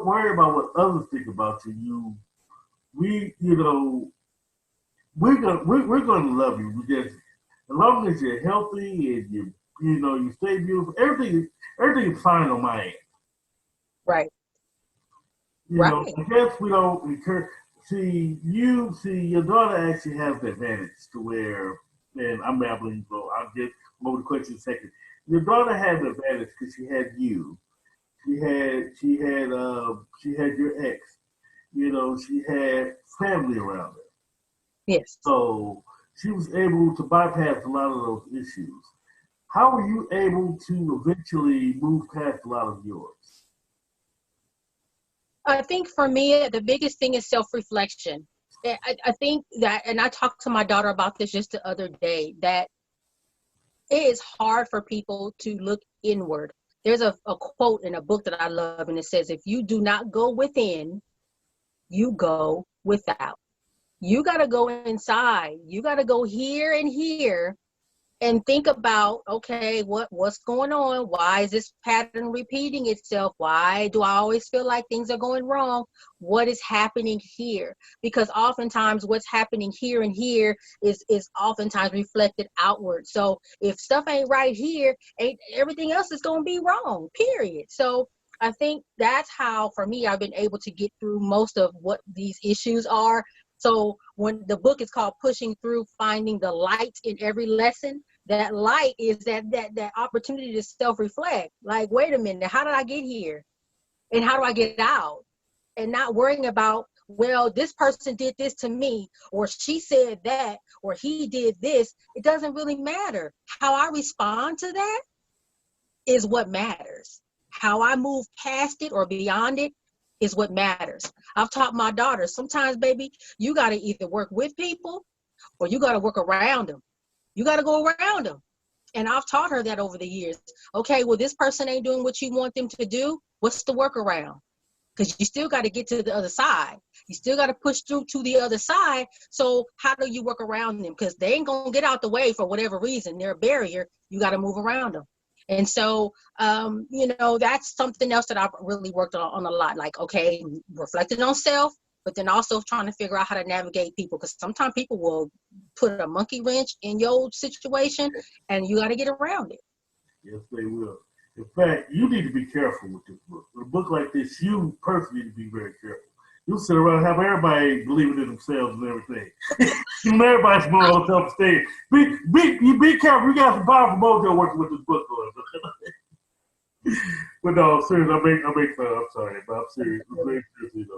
worry about what others think about you. We're gonna love you because as long as you're healthy and you stay beautiful, everything is fine on my end.
Right.
I guess we don't encourage. Your daughter actually has the advantage to where, and I'm babbling, so I'll get over the question in a second. Your daughter had the advantage because she had you. She had your ex. She had family around her.
Yes.
So she was able to bypass a lot of those issues. How were you able to eventually move past a lot of yours?
I think for me, the biggest thing is self-reflection. I think that, and I talked to my daughter about this just the other day, that it is hard for people to look inward. There's a quote in a book that I love, and it says, if you do not go within, you go without. You got to go inside. You got to go here and here and think about, okay, what's going on? Why is this pattern repeating itself? Why do I always feel like things are going wrong? What is happening here? Because oftentimes what's happening here and here is oftentimes reflected outward. So if stuff ain't right here, everything else is going to be wrong, period. So I think that's how, for me, I've been able to get through most of what these issues are. So when the book is called Pushing Through, Finding the Light in Every Lesson, that light is that opportunity to self-reflect. Like, wait a minute, how did I get here? And how do I get out? And not worrying about well, this person did this to me, or she said that, or he did this. It doesn't really matter. How I respond to that is what matters. How I move past it or beyond it is what matters. I've taught my daughters, sometimes, baby, you got to either work with people or you got to work around them. You got to go around them. And I've taught her that over the years. Okay, well, this person ain't doing what you want them to do. What's the workaround? Because you still got to get to the other side. You still got to push through to the other side. So how do you work around them? Because they ain't going to get out the way for whatever reason. They're a barrier. You got to move around them. And so, that's something else that I've really worked on a lot. Like, okay, reflecting on self, but then also trying to figure out how to navigate people. Because sometimes people will put a monkey wrench in your situation, and you got to get around it.
Yes, they will. In fact, you need to be careful with this book. With a book like this, you personally need to be very careful. You sit around and have everybody believing in themselves and everything. Everybody's going on self-esteem. Be careful. You got some powerful mojo working with this book on. But no, seriously, I make fun. I'm sorry, but I'm serious. I'm very serious,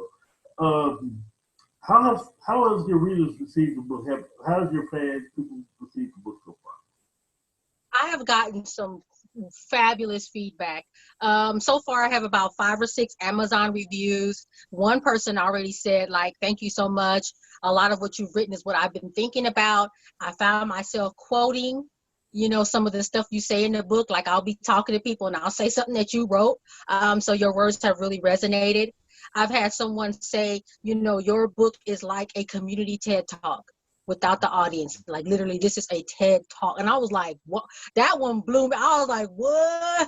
How has your readers received the book? How has your fans, people received the book so far?
I have gotten some fabulous feedback. So far, I have about 5 or 6 Amazon reviews. One person already said, like, thank you so much. A lot of what you've written is what I've been thinking about. I found myself quoting, some of the stuff you say in the book. Like, I'll be talking to people and I'll say something that you wrote. So your words have really resonated. I've had someone say, your book is like a community TED Talk without the audience. Like, literally, this is a TED Talk. And I was like, what? That one blew me. I was like, what?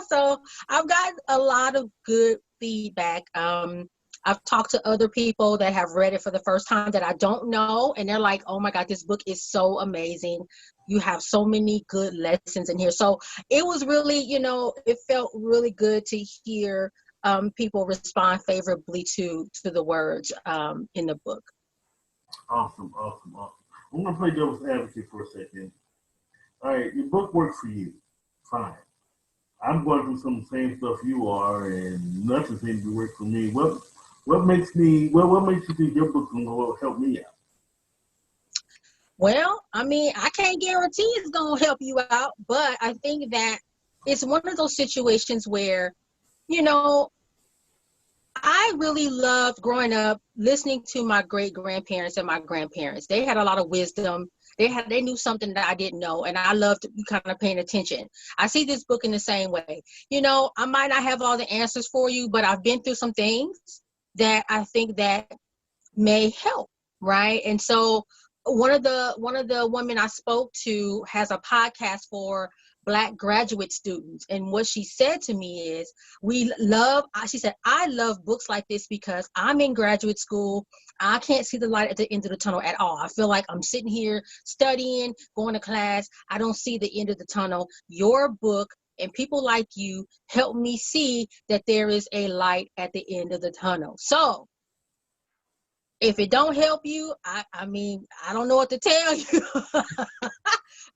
So I've gotten a lot of good feedback. I've talked to other people that have read it for the first time that I don't know, and they're like, oh my God, this book is so amazing. You have so many good lessons in here. So it was really, it felt really good to hear people respond favorably to the words in the book.
Awesome. I'm going to play devil's advocate for a second. All right, your book worked for you. Fine. I'm going through some of the same stuff you are, and nothing seems to work for me. What makes you think your book's going to help me out?
Well, I mean, I can't guarantee it's going to help you out, but I think that it's one of those situations where, I really loved growing up listening to my great-grandparents and my grandparents. They had a lot of wisdom. They knew something that I didn't know, and I loved kind of paying attention. I see this book in the same way. I might not have all the answers for you, but I've been through some things that I think that may help, right? And so one of the women I spoke to has a podcast for Black graduate students, and what she said to me is, she said, I love books like this because I'm in graduate school. I can't see the light at the end of the tunnel at all. I feel like I'm sitting here studying, going to class. I don't see the end of the tunnel. Your book and people like you help me see that there is a light at the end of the tunnel. So if it don't help you, I mean, I don't know what to tell you.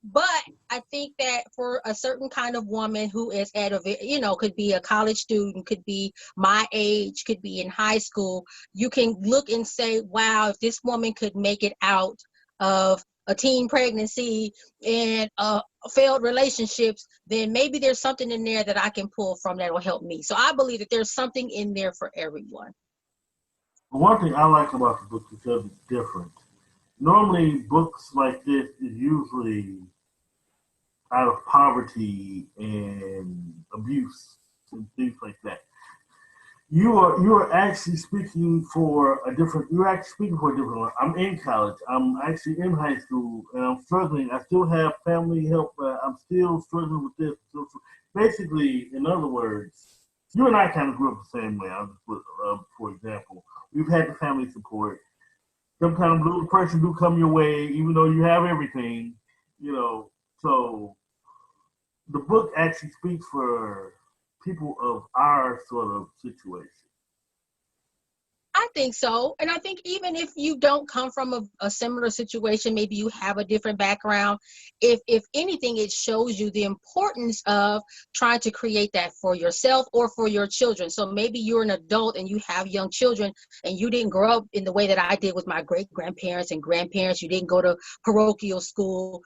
But I think that for a certain kind of woman who is could be a college student, could be my age, could be in high school, you can look and say, wow, if this woman could make it out of a teen pregnancy and failed relationships, then maybe there's something in there that I can pull from that will help me. So I believe that there's something in there for everyone.
One thing I like about the book is because it's different. Normally, books like this is usually out of poverty and abuse and things like that. You are actually speaking for a different. You're actually speaking for a different one. I'm in college. I'm actually in high school, and I'm struggling. I still have family help. I'm still struggling with this. So basically, in other words, you and I kind of grew up the same way. I'll just put, for example, we've had the family support. Sometimes a little pressure do come your way, even though you have everything, So the book actually speaks for people of our sort of situation.
I think so. And I think even if you don't come from a similar situation, maybe you have a different background. If anything, it shows you the importance of trying to create that for yourself or for your children. So maybe you're an adult and you have young children and you didn't grow up in the way that I did with my great grandparents and grandparents. You didn't go to parochial school.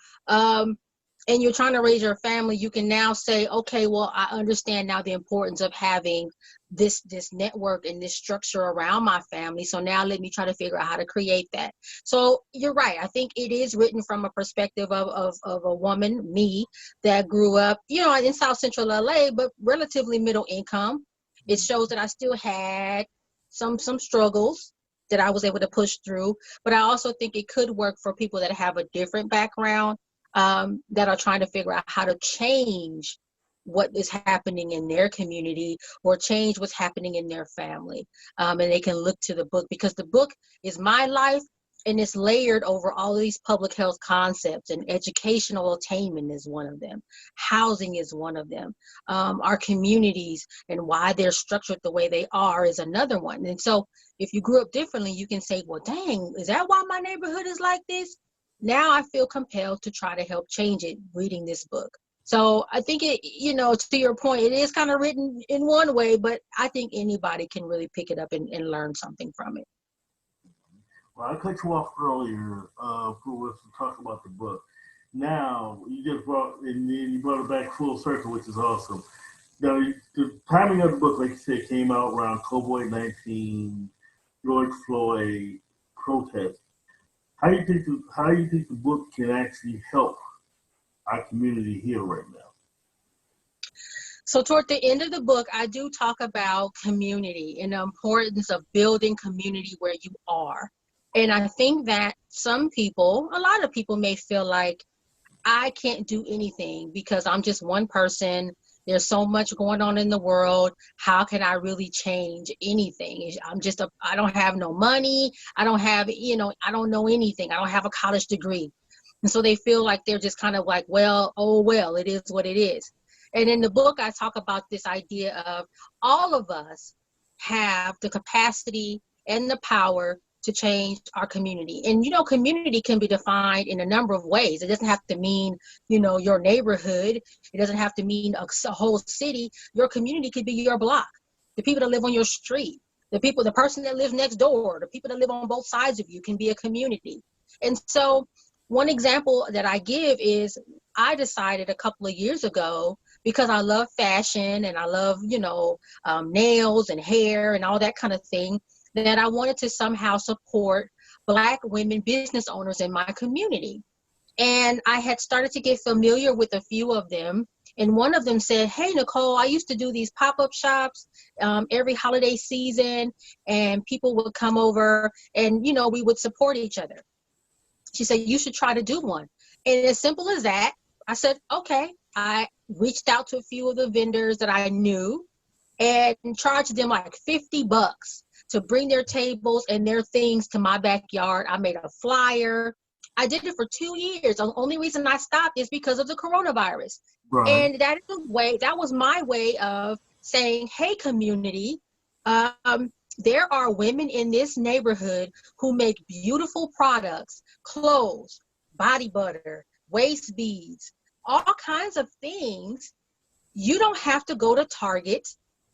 And you're trying to raise your family, you can now say, okay, well, I understand now the importance of having this network and this structure around my family. So now let me try to figure out how to create that. So you're right. I think it is written from a perspective of a woman, me, that grew up, in South Central LA, but relatively middle income. It shows that I still had some struggles that I was able to push through. But I also think it could work for people that have a different background, that are trying to figure out how to change what is happening in their community or change what's happening in their family. And they can look to the book, because the book is my life and it's layered over all of these public health concepts, and educational attainment is one of them. Housing is one of them. Our communities and why they're structured the way they are is another one. And so if you grew up differently, you can say, well, dang, is that why my neighborhood is like this? Now I feel compelled to try to help change it reading this book. So I think it, to your point, it is kind of written in one way, but I think anybody can really pick it up and learn something from it.
Well, I cut you off earlier for us to talk about the book. Now you just brought and then you brought it back full circle, which is awesome. Now the timing of the book, like you said, came out around COVID-19, George Floyd protest. How do you think the book can actually help our community here right now?
So toward the end of the book, I do talk about community and the importance of building community where you are. And I think that a lot of people may feel like I can't do anything because I'm just one person. There's so much going on in the world. How can I really change anything? I don't have no money. I don't have, I don't know anything. I don't have a college degree. And so they feel like they're just kind of like, well, oh, well, it is what it is. And in the book, I talk about this idea of all of us have the capacity and the power to change our community. And, community can be defined in a number of ways. It doesn't have to mean, your neighborhood. It doesn't have to mean a whole city. Your community could be your block, the people that live on your street, the person that lives next door, the people that live on both sides of you can be a community. And so one example that I give is I decided a couple of years ago, because I love fashion and I love, nails and hair and all that kind of thing, that I wanted to somehow support Black women business owners in my community. And I had started to get familiar with a few of them. And one of them said, hey, Nicole, I used to do these pop-up shops every holiday season, and people would come over and, we would support each other. She said, you should try to do one. And as simple as that, I said, okay. I reached out to a few of the vendors that I knew and charged them like $50 to bring their tables and their things to my backyard. I made a flyer. I did it for 2 years. The only reason I stopped is because of the coronavirus.
Right.
And that was my way of saying, hey, community, there are women in this neighborhood who make beautiful products, clothes, body butter, waist beads, all kinds of things. You don't have to go to Target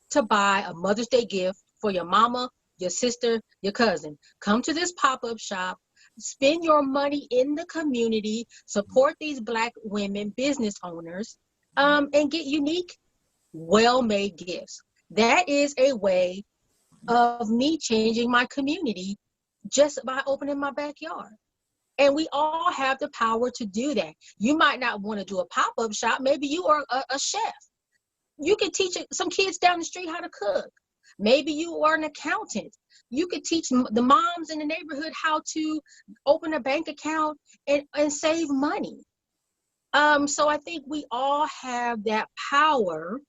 to buy a Mother's Day gift for your mama, your sister, your cousin. Come to this pop-up shop, spend your money in the community, support these Black women business owners, and get unique, well-made gifts. That is a way of me changing my community just by opening my backyard. And we all have the power to do that. You might not want to do a pop-up shop. Maybe you are a chef. You can teach some kids down the street how to cook. Maybe you are an accountant. You could teach the moms in the neighborhood how to open a bank account and save money. So I think we all have that power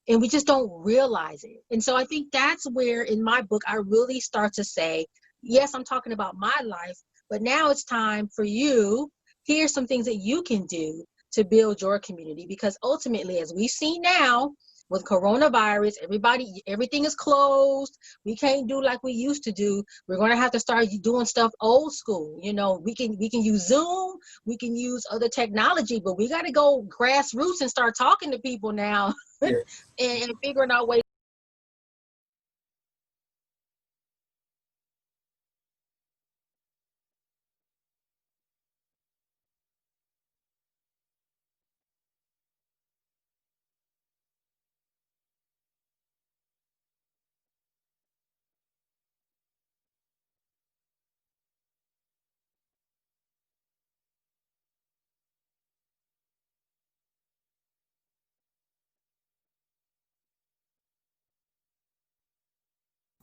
and we just don't realize it. And so I think that's where in my book, I really start to say, yes, I'm talking about my life, but now it's time for you. Here's some things that you can do to build your community, because ultimately, as we see now, with coronavirus, everything is closed. We can't do like we used to do. We're going to have to start doing stuff old school. You know, we can use Zoom, we can use other technology, but we got to go grassroots and start talking to people now.
Yeah.
and figuring out ways.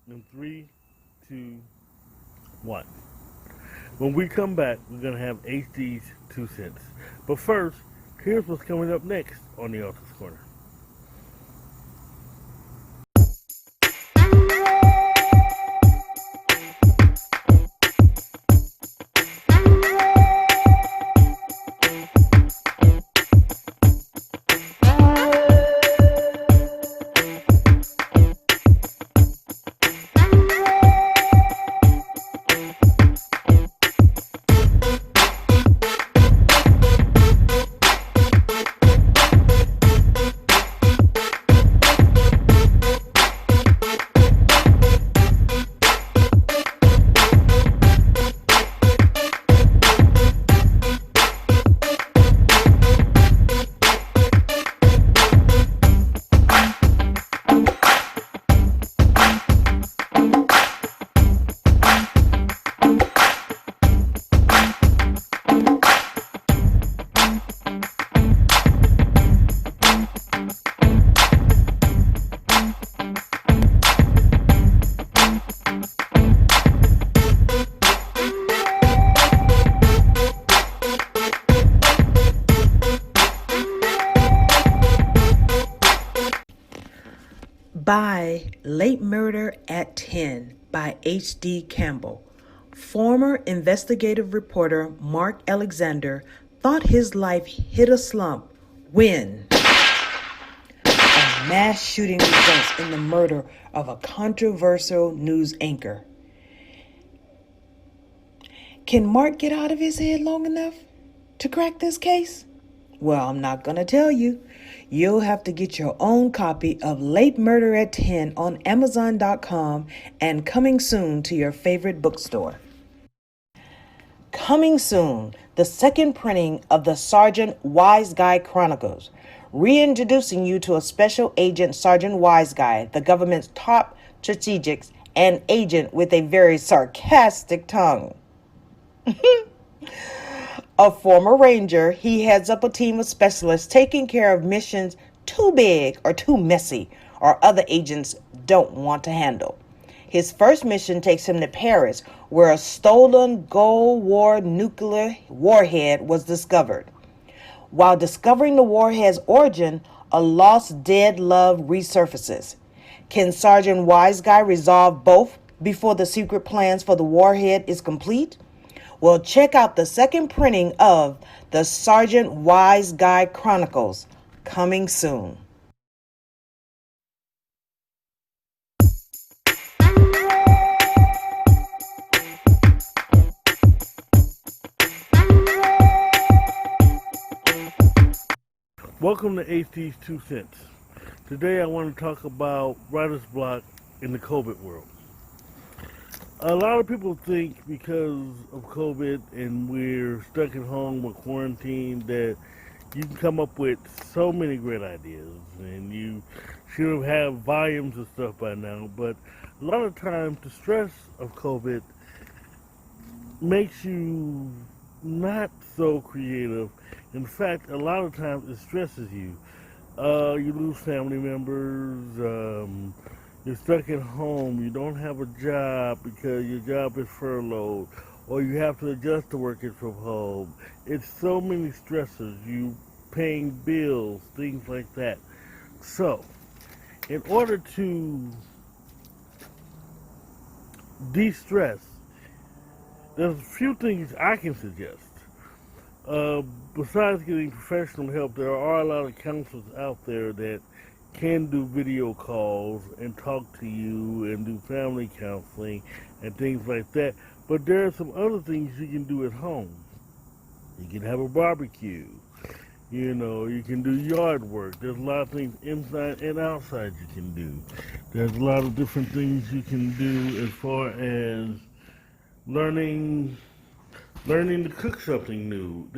In 3, 2, 1. When we come back, we're going to have HD's 2 cents. But first, here's what's coming up next on the Author's Corner.
By Late Murder at 10 by H.D. Campbell. Former investigative reporter Mark Alexander thought his life hit a slump when a mass shooting results in the murder of a controversial news anchor. Can Mark get out of his head long enough to crack this case? Well, I'm not going to tell you. You'll have to get your own copy of Late Murder at 10 on Amazon.com and coming soon to your favorite bookstore. Coming soon, the second printing of the Sergeant Wise Guy Chronicles, reintroducing you to a special agent, Sergeant Wise Guy, the government's top strategics and agent with a very sarcastic tongue. A former ranger, he heads up a team of specialists taking care of missions too big or too messy or other agents don't want to handle. His first mission takes him to Paris, where a stolen Cold War nuclear warhead was discovered. While discovering the warhead's origin, a lost dead love resurfaces. Can Sergeant Wise Guy resolve both before the secret plans for the warhead is complete? Well, check out the second printing of the Sergeant Wise Guy Chronicles, coming soon.
Welcome to HD's 2 cents. Today I want to talk about writer's block in the COVID world. A lot of people think because of COVID and we're stuck at home, we're quarantined, that you can come up with so many great ideas and you should have volumes of stuff by now. But a lot of times the stress of COVID makes you not so creative. In fact, a lot of times it stresses you. You lose family members. You're stuck at home. You don't have a job because your job is furloughed, or you have to adjust to working from home. It's so many stresses. You paying bills, things like that. So, in order to de-stress, there's a few things I can suggest. Besides getting professional help, there are a lot of counselors out there that can do video calls and talk to you and do family counseling and things like that. But there are some other things you can do at home. You can have a barbecue. You know, you can do yard work. There's a lot of things inside and outside you can do. There's a lot of different things you can do as far as learning learning to cook something new.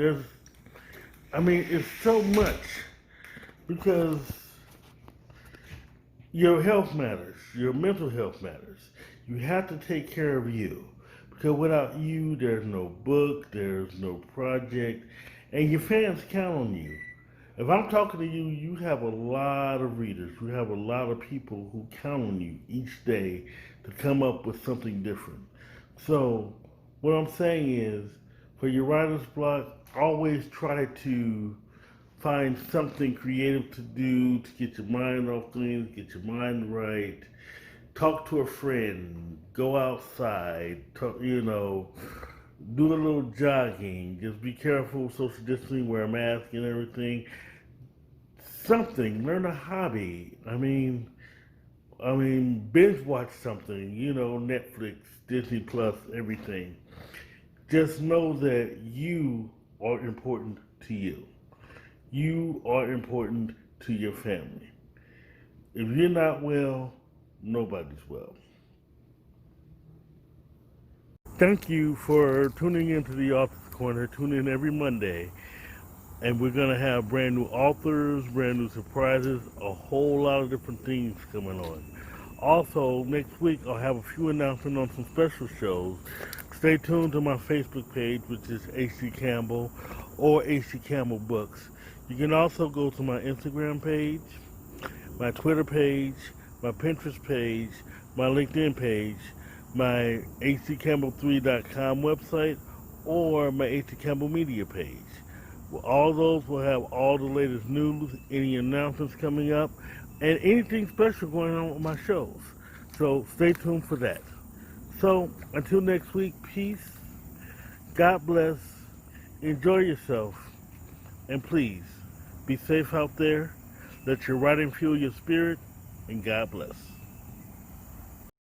It's so much because your health matters. Your mental health matters. You have to take care of you because without you, there's no book, there's no project, and your fans count on you. If I'm talking to you, you have a lot of readers. You have a lot of people who count on you each day to come up with something different. So, what I'm saying is, for your writer's block, always try to find something creative to do to get your mind off things, get your mind right. Talk to a friend, go outside, do a little jogging. Just be careful, social distancing, wear a mask and everything. Something, learn a hobby. Binge watch something, Netflix, Disney Plus, everything. Just know that you are important to you. You are important to your family. If you're not well, nobody's well. Thank you for tuning into the Author's Corner. Tune in every Monday. And we're going to have brand new authors, brand new surprises, a whole lot of different things coming on. Also, next week I'll have a few announcements on some special shows. Stay tuned to my Facebook page, which is H.C. Campbell or H.C. Campbell Books. You can also go to my Instagram page, my Twitter page, my Pinterest page, my LinkedIn page, my hccampbell3.com website, or my H.C. Campbell Media page. Well, all those will have all the latest news, any announcements coming up, and anything special going on with my shows. So stay tuned for that. So until next week, peace, God bless, enjoy yourself, and please be safe out there. Let your writing fuel your spirit, and God bless.